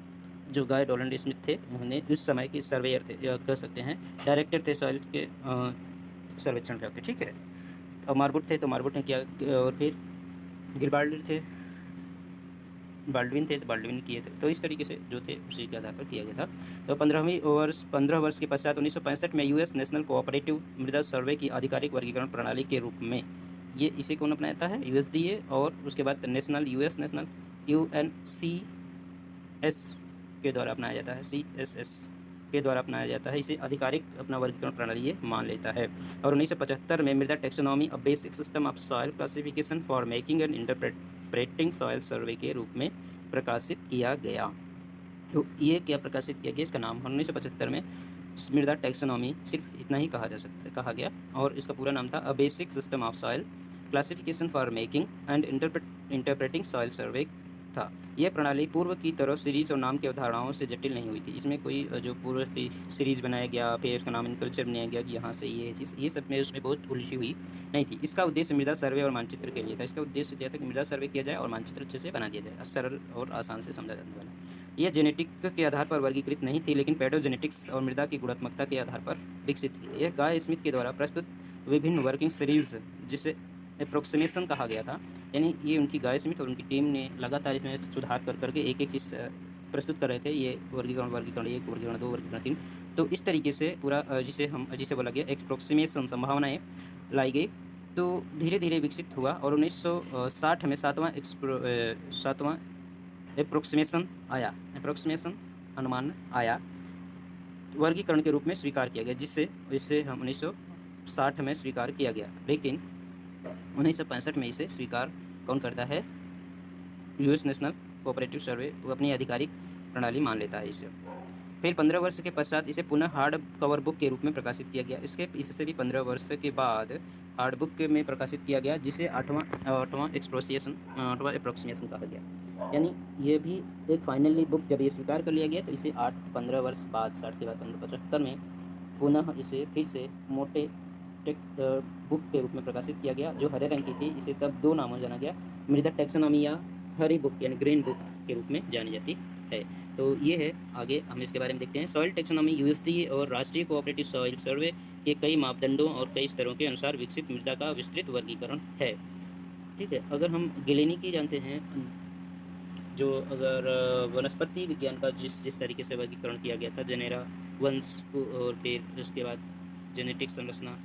A: जो गाय डोनाल्ड स्मिथ थे, उन्होंने उस समय के सर्वेयर थे, या कह सकते हैं डायरेक्टर थे सॉइल के सर्वेक्षण के, ठीक है। और मार्बुट थे तो मार्बुट ने किया, और फिर गिलबार्ड थे, बाल्डविन थे तो बाल्डविन ने किए थे। तो इस तरीके से जो थे उसी के आधार पर किया गया था। तो 15 वर्ष के पश्चात 1965 में यूएस नेशनल कोऑपरेटिव मृदा सर्वे की आधिकारिक वर्गीकरण प्रणाली के रूप में, ये इसे कौन अपनाता है, यूएसडीए, और उसके बाद नेशनल यूएस नेशनल यूएनसीएस के द्वारा अपनाया जाता है, सीएसएस के द्वारा अपनाया जाता है। इसे आधिकारिक अपना वर्गीकरण प्रणाली ये मान लेता है। और 1975 में मृदा taxonomy a basic system of soil classification for making and interpreting soil survey के रूप में प्रकाशित किया गया। तो ये क्या प्रकाशित किया गया, इसका नाम 1975 में मृदा टेक्सोनॉमी, सिर्फ इतना ही कहा गया, और इसका पूरा नाम था a basic system of soil classification for making and interpreting soil survey था। यह प्रणाली पूर्व की तरह सीरीज और नाम की अवधारणाओं से जटिल नहीं हुई थी। इसमें कोई जो पूर्व की सीरीज बनाया गया, फिर उसका नाम कल्चर बनाया गया कि यहाँ से ये चीज़, ये सब में उसमें बहुत उलझी हुई नहीं थी। इसका उद्देश्य मृदा सर्वे और मानचित्र के लिए था। इसका उद्देश्य क्या था कि मृदा सर्वे किया जाए और मानचित्र अच्छे से बना दिया जाए, सरल और आसान से समझा जाने वाला। यह जेनेटिक के आधार पर वर्गीकृत नहीं थी, लेकिन पैडोजेनेटिक्स और मृदा की गुणात्मकता के आधार पर विकसित थी। यह गाय स्मिथ के द्वारा प्रस्तुत विभिन्न वर्किंग सीरीज, जिसे अप्रोक्सीमेशन कहा गया था, यानी ये उनकी गाय स्मिथ और उनकी टीम ने लगातार इसमें सुधार कर करके एक एक चीज़ प्रस्तुत कर रहे थे। ये वर्गीकरण 1, वर्गीकरण 2, वर्गीकरण 3, तो इस तरीके से पूरा जिसे बोला गया अप्रोक्सीमेशन संभावनाएं लाई गई। तो धीरे धीरे विकसित हुआ, और 1960 में सातवां अप्रोक्सीमेशन अनुमान आया, वर्गीकरण के रूप में स्वीकार किया गया, इसे हम 1960 में स्वीकार किया गया। लेकिन 1965 में इसे स्वीकार कौन करता है, यूएस नेशनल कोऑपरेटिव सर्वे, वो अपनी आधिकारिक प्रणाली मान लेता है इसे। फिर 15 वर्ष के पश्चात इसे पुनः हार्ड कवर बुक के रूप में प्रकाशित किया गया। इससे भी 15 वर्ष के बाद हार्ड बुक में प्रकाशित किया गया, जिसे आठवां अप्रोक्सीमेशन कहा गया। यानी ये भी एक फाइनली बुक जब ये स्वीकार कर लिया गया तो इसे 8-15 वर्ष बाद 60 के बाद 1575 में पुनः इसे फिर से मोटे टेक्स्ट बुक के रूप में प्रकाशित किया गया, जो हरे रंग की थी। इसे तब 2 नामों से जाना गया, मृदा टैक्सोनॉमी या हरी बुक यानी ग्रीन बुक के रूप में जानी जाती है। तो ये है, आगे हम इसके बारे में देखते हैं। सॉइल टैक्सोनॉमी यूएसडीए और राष्ट्रीय कोऑपरेटिव सॉइल सर्वे के कई मापदंडों और कई स्तरों के अनुसार विकसित मृदा का विस्तृत वर्गीकरण है। ठीक है, अगर हम गिलेनी की जानते हैं, जो अगर वनस्पति विज्ञान का जिस तरीके से वर्गीकरण किया गया था, जेनेरा, वंश और फिर उसके बाद जेनेटिक संरचना,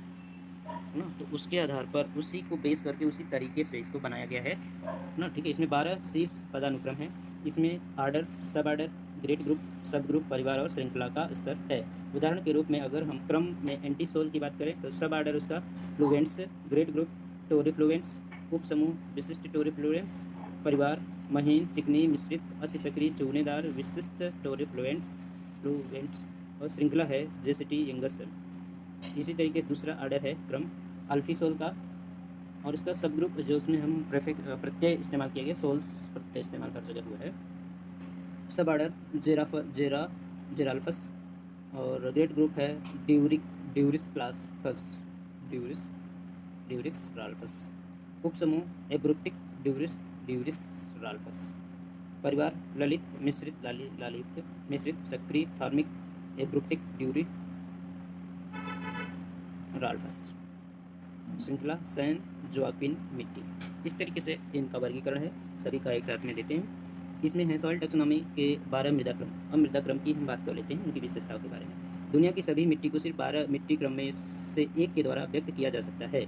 A: है ना, तो उसके आधार पर उसी को बेस करके उसी तरीके से इसको बनाया गया है ना। ठीक है, इसमें 12 शीर्ष पदानुक्रम है। इसमें आर्डर, सब आर्डर, ग्रेड ग्रुप, सब ग्रुप, परिवार और श्रृंखला का स्तर है। उदाहरण के रूप में अगर हम क्रम में एंटीसोल की बात करें तो सब आर्डर उसका फ्लुवेंट्स, ग्रेड ग्रुप टोरीफ्लुवेंट्स, उप समूह विशिष्ट टोरीफ्लुवेंट्स, परिवार महीन, चिकनी, मिश्रित, अति सक्रिय, चूनेदार, विशिष्ट टोरीफ्लुवेंट्स फ्लुवेंट्स, और श्रृंखला है जेसिटी यंगस्टर। इसी तरीके दूसरा आर्डर है क्रम अल्फीसोल का, और इसका सब ग्रुप जो उसमें हम प्रत्यय इस्तेमाल किया गया, सोल्स प्रत्यय इस्तेमाल कर जगह हुआ है। सब आर्डर जेराल्फस, और ग्रेट ग्रुप है ड्यूरिस क्लास ड्यूरिस ड्यूरिक्स राल्फस, उप समूह एब्रुप्टिक ड्यूरिस राल्फस, परिवार ललित लालित मिश्रित सक्रिय थार्मिक एब्रुप्टिक ड्यूरी राल्फस, श्रृंखला सैन जोआक्विन मिट्टी। इस तरीके से इनका वर्गीकरण है, सभी का एक साथ में देते हैं। इसमें है सॉइल टैक्सोनॉमी के 12 मृदा क्रम। अब मृदा क्रम की हम बात कर लेते हैं, उनकी विशेषताओं के बारे में। दुनिया की सभी मिट्टी को सिर्फ 12 मिट्टी क्रम में से एक के द्वारा व्यक्त किया जा सकता है,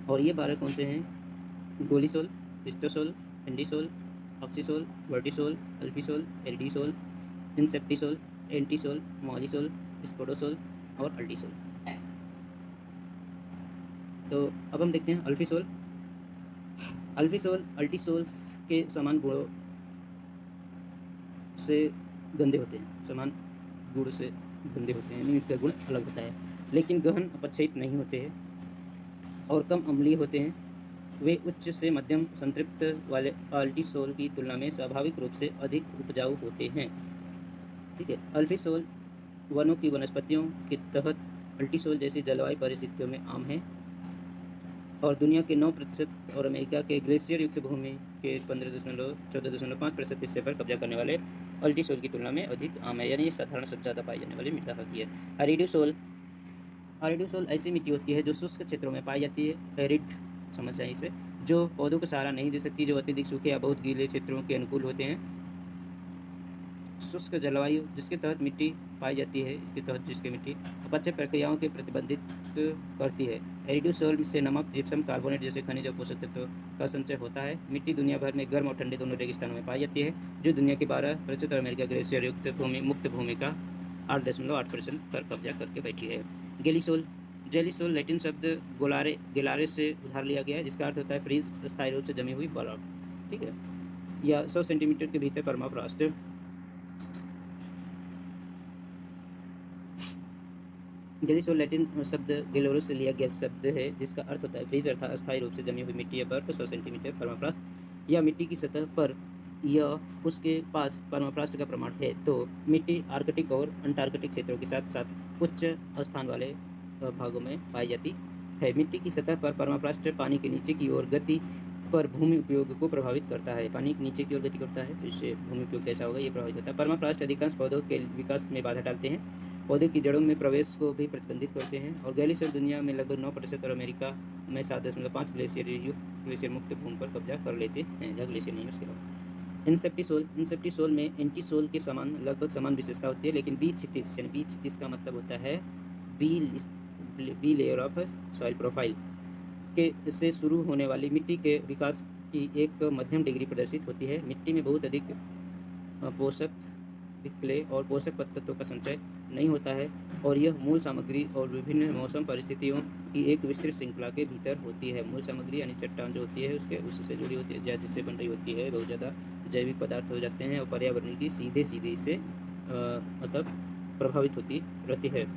A: और ये 12 कौन से हैं? गोलीसोल, हिस्टोसोल, एंडीसोल, ऑक्सीसोल, वर्टिसोल, अल्फीसोल, एल्डीसोल, इंसेप्टिसोल, एंटीसोल, मॉलिसोल, स्पोडोसोल और अल्टीसोल। तो अब हम देखते हैं अल्फीसोल। अल्टीसोल्स के समान गुणों से गंदे होते हैं, समान गुण से गंदे होते हैं, इनका गुण अलग होता है, लेकिन गहन अपक्षयित नहीं होते हैं और कम अम्लीय होते हैं। वे उच्च से मध्यम संतृप्त वाले अल्टीसोल की तुलना में स्वाभाविक रूप से अधिक उपजाऊ होते हैं। ठीक है, अल्फीसोल वनों की वनस्पतियों के तहत अल्टीसोल जैसी जलवायु परिस्थितियों में आम है, और दुनिया के 9% और अमेरिका के ग्लेशियर युक्त भूमि के 14.5% हिस्से पर कब्जा करने वाले अल्टीसोल की तुलना में अधिक आम है, यानी ये साधारण सबसे ज़्यादा पाई जाने वाली मृदा होती है। एरिडोसोल ऐसी मिट्टी होती है जो शुष्क क्षेत्रों में पाई जाती है। एरिड समस्या इसे, जो पौधों को सहारा नहीं दे सकती, जो अत्यधिक सूखे या बहुत गीले क्षेत्रों के अनुकूल होते हैं। शुष्क जलवायु जिसके तहत मिट्टी पाई जाती है, इसके तहत जिसकी मिट्टी अपचय प्रक्रियाओं के प्रतिबंधित करती है। एरिडोसोल से नमक, जिप्सम, कार्बोनेट जैसे खनिज और पोषक तत्वों का संचय होता है। मिट्टी दुनिया भर में गर्म और ठंडे दोनों रेगिस्तानों में पाई जाती है, जो दुनिया के 12% और अमेरिका ग्लेशियर युक्त मुक्त भूमि का 8.8% पर कब्जा करके बैठी है। जेलीसोल लैटिन शब्द गेलारे से उधार लिया गया है, जिसका अर्थ होता है फ्रीज, स्थायी रूप से जमी हुई बर्फ। ठीक है, या 100 सेंटीमीटर के भीतर परमाफ्रॉस्ट। जेलीसोल लैटिन शब्द गेलोरस से लिया गया शब्द है, जिसका अर्थ होता है फ्रीज अर्थात अस्थायी रूप से जमी हुई मिट्टी या बर्फ। 100 सेंटीमीटर परमाफ्रॉस्ट या मिट्टी की सतह पर यह उसके पास परमाफ्रॉस्ट का प्रमाण है। तो मिट्टी आर्कटिक और अंटार्कटिक क्षेत्रों के साथ साथ उच्च स्थान वाले भागों में पाई जाती है। मिट्टी की सतह पर परमाफ्रॉस्ट पानी के नीचे की ओर गति पर भूमि उपयोग को प्रभावित करता है। पानी नीचे की ओर गति करता है तो इससे भूमि उपयोग कैसा होगा, ये प्रभावित होता है। परमाफ्रॉस्ट अधिकांश पौधों के विकास में बाधा डालते हैं, पौधे की जड़ों में प्रवेश को भी प्रतिबंधित करते हैं, और ग्लेशियर दुनिया में लगभग 9% और अमेरिका में 7.5 ग्लेशियर मुक्त भूमि पर कब्जा कर लेते हैं, जहाँ ग्लेशियर नहीं है उसके अलावा। इंसेप्टिसोल में एंटीसोल के समान लगभग समान विशेषता होती है, लेकिन बी क्षितिज का मतलब होता है B layer of soil profile के से शुरू होने वाली मिट्टी के विकास की एक मध्यम डिग्री प्रदर्शित होती है। मिट्टी में बहुत अधिक पोषक क्ले और पोषक तत्वों का संचय नहीं होता है, और यह मूल सामग्री और विभिन्न मौसम परिस्थितियों की एक विस्तृत श्रृंखला के भीतर होती है। मूल सामग्री यानी चट्टान जो होती है उससे जुड़ी होती है, जिससे बन रही होती है, बहुत ज़्यादा जैविक पदार्थ हो जाते हैं और पर्यावरण की सीधे इससे मतलब प्रभावित होती रहती है।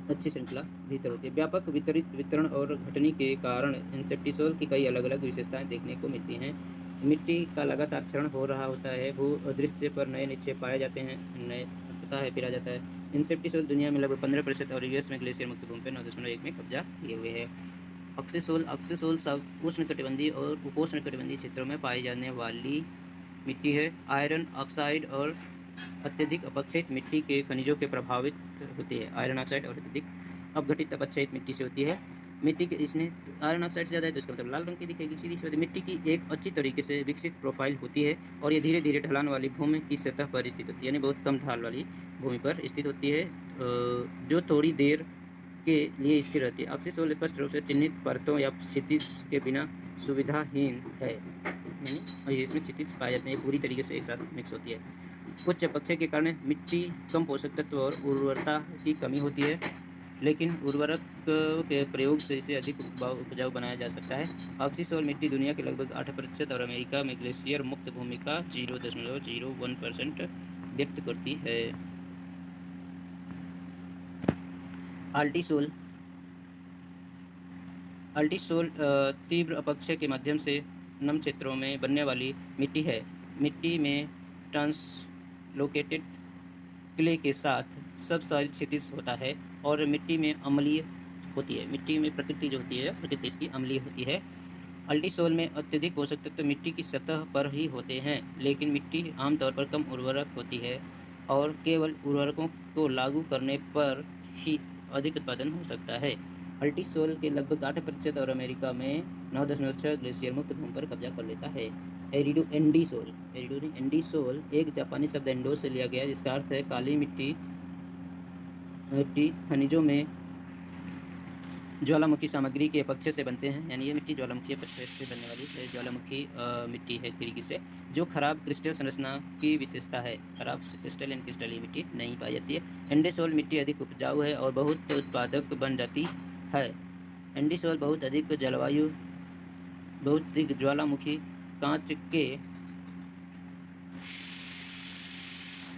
A: अच्छी श्रृंखला भीतर होती है। व्यापक वितरण और घटनी के कारण इंसेप्टिसोल की कई अलग अलग विशेषताएं देखने को मिलती हैं। मिट्टी का लगातार क्षरण हो रहा होता है, भू दृश्य पर नए निक्षेप पाए जाते हैं, नए पता है फिर आ जाता है। इंसेप्टिसोल दुनिया में लगभग 15% और यूएस में ग्लेशियर मुक्त भूमि पर 9.1 में कब्जा किए हुए हैं। ऑक्सीसोल सब उष्णकटिबंधीय और उपोष्णकटिबंधीय क्षेत्रों में पाई जाने वाली मिट्टी है। आयरन ऑक्साइड और अत्यधिक अपक्षयित मिट्टी के खनिजों के प्रभावित होती है। आयरन ऑक्साइड और अत्यधिक अपघटित अपक्षयित मिट्टी से होती है। मिट्टी के इसमें आयरन ऑक्साइड ज़्यादा है तो इसका मतलब लाल रंग की दिखेगी, सीधी सी बात है। मिट्टी की एक अच्छी तरीके से विकसित प्रोफाइल होती है और ये धीरे धीरे ढलान वाली भूमि की सतह पर स्थित होती है, यानी बहुत कम ढाल वाली भूमि पर स्थित होती है, जो थोड़ी देर के लिए स्थिर रहती है। ऑक्सीसोल स्पष्ट रूप से चिन्हित परतों या क्षितिज के बिना सुविधाहीन है, यानी और ये इसमें क्षितिज पाए जाते हैं, पूरी तरीके से एक साथ मिक्स होती है। उच्च अपक्षय के कारण मिट्टी कम पोषक तत्व और उर्वरता की कमी होती है, लेकिन उर्वरक के प्रयोग से इसे अधिक उपजाऊ बनाया जा सकता है। ऑक्सीसोल मिट्टी दुनिया के लगभग 8% और अमेरिका में ग्लेशियर मुक्त भूमि का 0.01% व्यक्त करती है। अल्टीसोल अल्टीसोल तीव्र अपक्षय के माध्यम से नम क्षेत्रों में बनने वाली मिट्टी है। मिट्टी में ट्रांसलोकेटेड क्ले के साथ सबसॉइल क्षितिज होता है और मिट्टी में अम्लीय होती है। मिट्टी में प्रकृति जो होती है, प्रकृति इसकी अम्लीय होती है। अल्टीसोल में अत्यधिक पोषक तत्व मिट्टी की सतह पर ही होते हैं, लेकिन मिट्टी आमतौर पर कम उर्वरक होती है और केवल उर्वरकों को लागू करने पर ही अधिक उत्पादन हो सकता है। अल्टीसोल के लगभग 8% और अमेरिका में 9.6 ग्लेशियर मुक्त भूमि पर कब्जा कर लेता है। एंडीसोल एक जापानी शब्द एंडो से लिया गया, जिसका अर्थ है काली मिट्टी। मिट्टी खनिजों में ज्वालामुखी सामग्री के अपक्षय से बनते हैं, यानी ये मिट्टी ज्वालामुखी अपक्षय से बनने वाली ज्वालामुखी मिट्टी है एक तरीके से, जो खराब क्रिस्टल संरचना की विशेषता है। खराब क्रिस्टल एंड क्रिस्टलीय मिट्टी नहीं पाई जाती है। एंडेसोल मिट्टी अधिक उपजाऊ है और बहुत उत्पादक बन जाती है। एंडीसोल बहुत अधिक जलवायु, बहुत अधिक ज्वालामुखी कांच के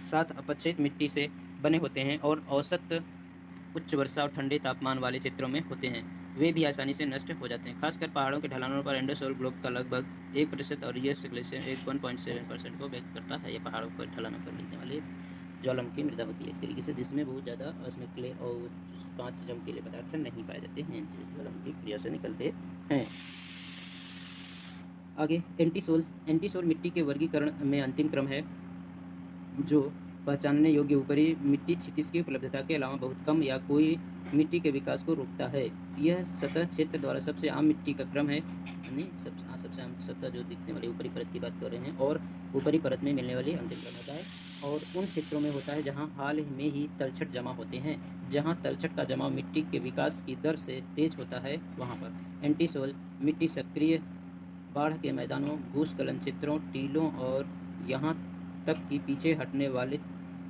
A: साथ अपक्षयित मिट्टी से बने होते हैं और औसत उच्च वर्षा और ठंडे तापमान वाले क्षेत्रों में होते हैं। वे भी आसानी से नष्ट हो जाते हैं, खासकर पहाड़ों के ढलानों पर। एंडोसोल ग्लोब का लगभग 1% और यूएस ग्लेशियर 1.7% को व्यक्त करता है। ये पहाड़ों पर ढलानों पर मिलने वाले ज्वालामुखी मृदा होती है एक तरीके से, जिसमें बहुत ज़्यादा उसमें क्ले और कांच चमकीले पदार्थ नहीं पाए जाते हैं, जो ज्वालामुखी क्रिया से निकलते हैं। आगे एंटीसोल मिट्टी के वर्गीकरण में अंतिम क्रम है, जो पहचानने योग्य ऊपरी मिट्टी क्षितिज की उपलब्धता के अलावा बहुत कम या कोई मिट्टी के विकास को रोकता है। यह सतह क्षेत्र द्वारा सबसे आम मिट्टी का क्रम है, यानी सबसे आम सतह जो दिखने वाली ऊपरी परत की बात कर रहे हैं, और ऊपरी परत में मिलने वाली अंतिम क्रम होता है, और उन क्षेत्रों में होता है जहां हाल में ही तलछट जमा होते हैं। जहां तलछट का जमाव मिट्टी के विकास की दर से तेज होता है, वहां पर एंटीसोल मिट्टी सक्रिय बाढ़ के मैदानों, भूस्खलन क्षेत्रों, टीलों और यहाँ तक कि पीछे हटने वाले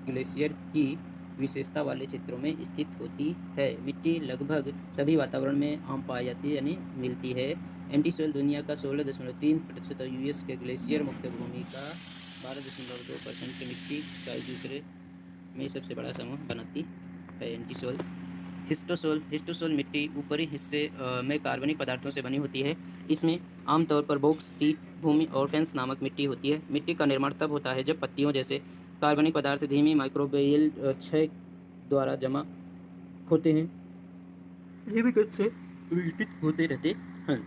A: ग्लेशियर की विशेषता वाले क्षेत्रों में स्थित होती है। मिट्टी लगभग सभी वातावरण में आम पाई जाती है, यानी मिलती है। एंटीसोल दुनिया का 16.3% और यूएस के ग्लेशियर मुक्त भूमि का 12.2% मिट्टी का एक दूसरे में सबसे बड़ा समूह बनाती है। एंटीसोल हिस्टोसोल मिट्टी ऊपरी हिस्से में कार्बनिक पदार्थों से बनी होती है। इसमें आमतौर पर बॉक्सटीट, भूमि और फेंस नामक मिट्टी होती है। मिट्टी का निर्माण तब होता है जब पत्तियों जैसे कार्बनिक पदार्थ धीमी माइक्रोबियल क्षय द्वारा जमा होते हैं, ये भी गति से विघटित होते रहते हैं,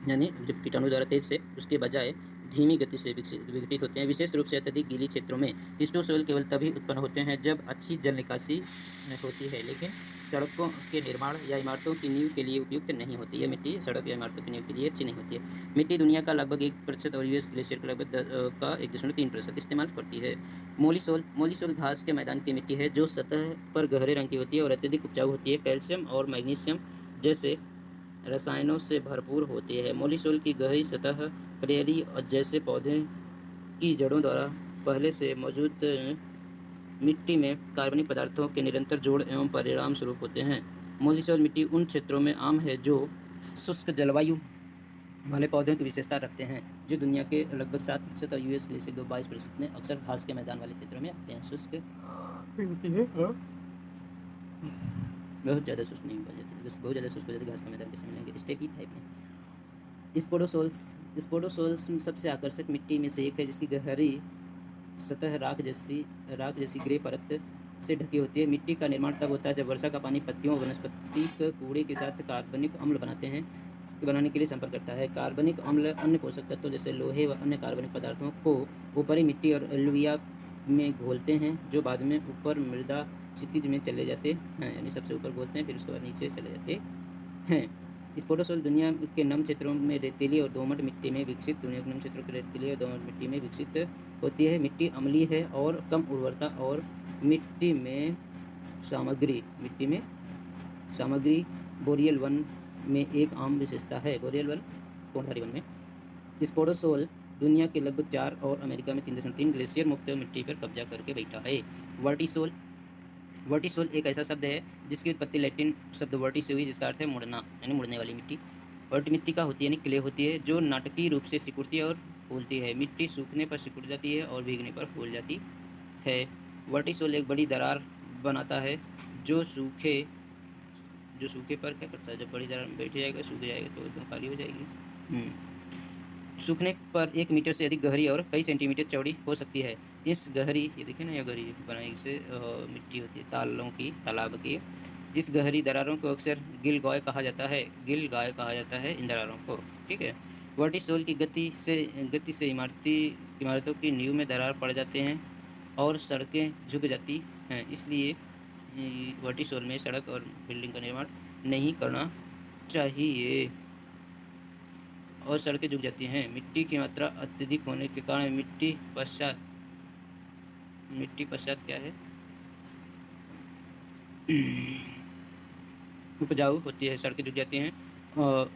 A: यानी जब कीटाणु द्वारा तेज से उसके बजाय धीमी गति से विघटित होते हैं। विशेष रूप से अत्यधिक गीली क्षेत्रों में हिस्टोसोल केवल तभी उत्पन्न होते हैं जब अच्छी जल निकासी होती है, लेकिन सड़कों के निर्माण या इमारतों की नींव के लिए उपयुक्त नहीं होती। यह मिट्टी सड़क या इमारतों की नींव के लिए अच्छी नहीं होती है। मिट्टी दुनिया का लगभग 1% और यूएस ग्लेशियर का लगभग का 1.3% इस्तेमाल करती है। मोलिसोल घास के मैदान की मिट्टी है, जो सतह पर गहरे रंग की होती है और अत्यधिक उपजाऊ होती है। कैल्शियम और मैग्नीशियम जैसे रसायनों से भरपूर होती है। मोलिसोल की गहरी सतह प्रेरी जैसे पौधे की जड़ों द्वारा पहले से मौजूद मिट्टी में कार्बनिक पदार्थों के निरंतर जोड़ एवं परिणाम स्वरूप होते हैं। मोलिसोल मिट्टी उन क्षेत्रों में आम है जो शुष्क जलवायु वाले पौधों की विशेषता रखते हैं, जो दुनिया के लगभग 7% और यूएस ग्लेशियर 22% में अक्सर घास के मैदान वाले क्षेत्रों में आते हैं। शुष्क होती है, बहुत ज़्यादा शुष्क नहीं हो जाती, बहुत ज़्यादा शुष्क हो जाती घास का मैदान कैसे मिलेंगे, स्टेपी टाइप में। स्पोडोसोल्स स्पोडोसोल्स सबसे आकर्षक मिट्टी में से एक है जिसकी गहरी सतह राख जैसी ग्रे परत से ढकी होती है। मिट्टी का निर्माण तब होता है जब वर्षा का पानी पत्तियों और वनस्पति कूड़े के साथ कार्बनिक अम्ल बनाने के लिए संपर्क करता है। कार्बनिक अम्ल अन्य पोषक तत्वों जैसे लोहे व अन्य कार्बनिक पदार्थों को ऊपरी मिट्टी और एलुविया में घोलते हैं, जो बाद में ऊपर मृदा क्षितिज में चले जाते हैं, यानी सबसे ऊपर घोलते हैं फिर उसके बाद नीचे चले जाते हैं। स्पोडोसोल दुनिया के नम क्षेत्रों में रेतीली और दोमट मिट्टी में विकसित होती है। मिट्टी अम्लीय है और कम उर्वरता और मिट्टी में सामग्री बोरियल वन में एक आम विशेषता है। बोरियल वन कोणधारी वन में स्पोडोसोल दुनिया के लगभग 4 और अमेरिका में 3.3 ग्लेशियर मुक्त मिट्टी पर कब्जा करके बैठा है। वर्टिसोल एक ऐसा शब्द है जिसकी उत्पत्ति लैटिन शब्द वर्टी से हुई, जिसका अर्थ है मुड़ना, यानी मुड़ने वाली मिट्टी। वर्टी मिट्टी का होती है, यानी क्ले होती है, जो नाटकीय रूप से सिकुड़ती है और फूलती है। मिट्टी सूखने पर सिकुड़ जाती है और भीगने पर फूल जाती है। वर्टिसोल एक बड़ी दरार बनाता है जो सूखे पर क्या करता है, जब बड़ी दरार में बैठ जाएगा, सूख जाएगा तो एकदम खाली हो जाएगी। सूखने पर 1 मीटर से अधिक गहरी और कई सेंटीमीटर चौड़ी हो सकती है। इस गहरी, ये देखिए ना, यह गहरी बनाई से मिट्टी होती है तालाब की। इस गहरी दरारों को अक्सर गिलगाय कहा जाता है इन दरारों को। ठीक है। वर्टिसोल की गति से इमारतों की नींव में दरार पड़ जाते हैं और सड़कें झुक जाती हैं। इसलिए वर्टिसोल में सड़क और बिल्डिंग का निर्माण नहीं करना चाहिए और सड़कें झुक जाती हैं। मिट्टी की मात्रा अत्यधिक होने के कारण मिट्टी पश्चात क्या है, उपजाऊ होती है, सड़कें झुक जाती हैं।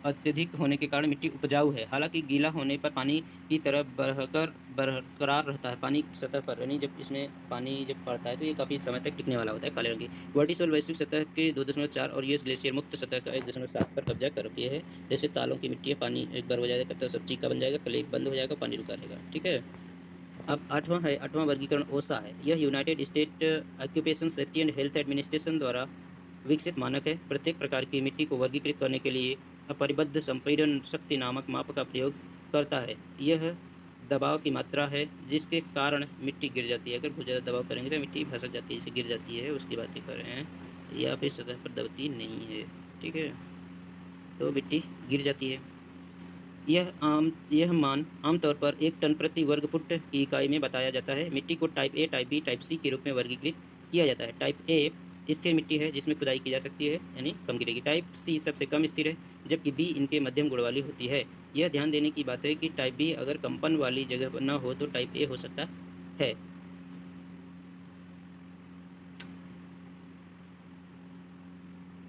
A: अत्यधिक होने के कारण मिट्टी उपजाऊ है, हालांकि गीला होने पर पानी की तरह बरकरार रहता है। पानी सतह पर, यानी जब इसमें पानी जब पड़ता है तो ये काफ़ी समय तक टिकने वाला होता है। काले रंग की वर्टिसोल वैश्विक सतह के 2.4 और यूएस ग्लेशियर मुक्त सतह का 1.7 पर कब्जा कर रखी है। जैसे तालों की मिट्टी है, पानी एक बार हो जाएगा तो सब चीका बन जाएगा, क्ले बंद हो जाएगा, पानी रुका रहेगा। ठीक है। अब आठवां वर्गीकरण ओसा है। यह United state occupation safety and health administration द्वारा विकसित मानक है। प्रत्येक प्रकार की मिट्टी को वर्गीकृत करने के लिए अपरिबद्ध संपीड़न शक्ति नामक माप का प्रयोग करता है। यह दबाव की मात्रा है जिसके कारण मिट्टी गिर जाती है। अगर बहुत ज़्यादा दबाव करेंगे तो मिट्टी भसक जाती है, इसे गिर जाती है, उसकी बातें कर रहे हैं, या फिर सतह पर दबती नहीं है। ठीक है, तो मिट्टी गिर जाती है। यह मान आमतौर पर 1 टन प्रति वर्ग फुट की इकाई में बताया जाता है। मिट्टी को type A, type B, type C के रूप में वर्गीकृत किया जाता है। टाइप ए स्थिर मिट्टी है जिसमें खुदाई की जा सकती है, यानी कम गिरेगी। टाइप सी सबसे कम स्थिर है, जबकि बी इनके मध्यम गुण वाली होती है। यह ध्यान देने की बात है कि टाइप बी अगर कंपन वाली जगह न हो तो टाइप ए हो सकता है।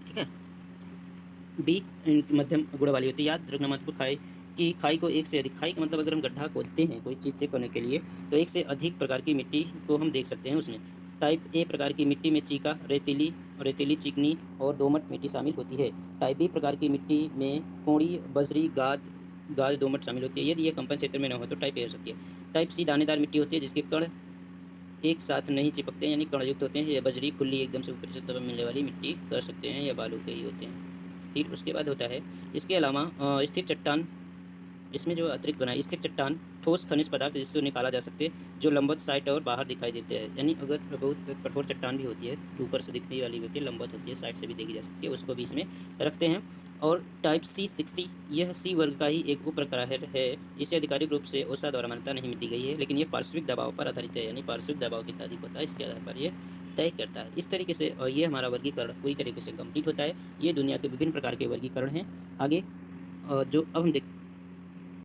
A: ठीक है। बी मध्यम गुण वाली होती है। याद रखना महत्वपूर्ण खाई कि खाई को एक से अधिक, खाई का मतलब अगर हम गड्ढा खोदते हैं कोई चीज़ चेक करने के लिए तो एक से अधिक प्रकार की मिट्टी को हम देख सकते हैं उसमें। टाइप ए प्रकार की मिट्टी में चीका, रेतीली, चिकनी और दोमट मिट्टी शामिल होती है। टाइप बी प्रकार की मिट्टी में कोड़ी, बजरी, गाद दोमट शामिल होती है। यदि यह कंपन क्षेत्र में न हो तो टाइप ए हो सकती है। टाइप सी दानेदार मिट्टी होती है जिसके कण एक साथ नहीं चिपकते, यानी कणयुक्त होते हैं। यह बजरी, खुली एकदम से ऊपरी सतह पर मिलने वाली मिट्टी कर सकते हैं, या बालू के ही होते हैं। फिर उसके बाद होता है इसके अलावा स्थिर चट्टान, इसमें जो अतिरिक्त बनाए स्थिर चट्टान ठोस खनिज पदार्थ जिससे निकाला जा सकते हैं, जो लंबवत साइड और बाहर दिखाई देते हैं। यानी अगर बहुत कठोर चट्टान भी होती है, ऊपर से दिखने वाली होती है, लंबवत होती है, साइड से भी देखी जा सकती है, उसको भी इसमें रखते हैं। और टाइप C60 यह सी वर्ग का ही एक उप प्रकार है। इसे आधिकारिक रूप से ओसा द्वारा मान्यता नहीं दी गई है, लेकिन यह पार्श्विक दबाव पर आधारित है, यानी पार्श्विक दबाव कितना अधिक होता है इसके आधार पर यह तय करता है। इस तरीके से ये हमारा वर्गीकरण पूरी तरीके से कंप्लीट होता है। ये दुनिया के विभिन्न प्रकार के वर्गीकरण हैं। आगे जो अब हम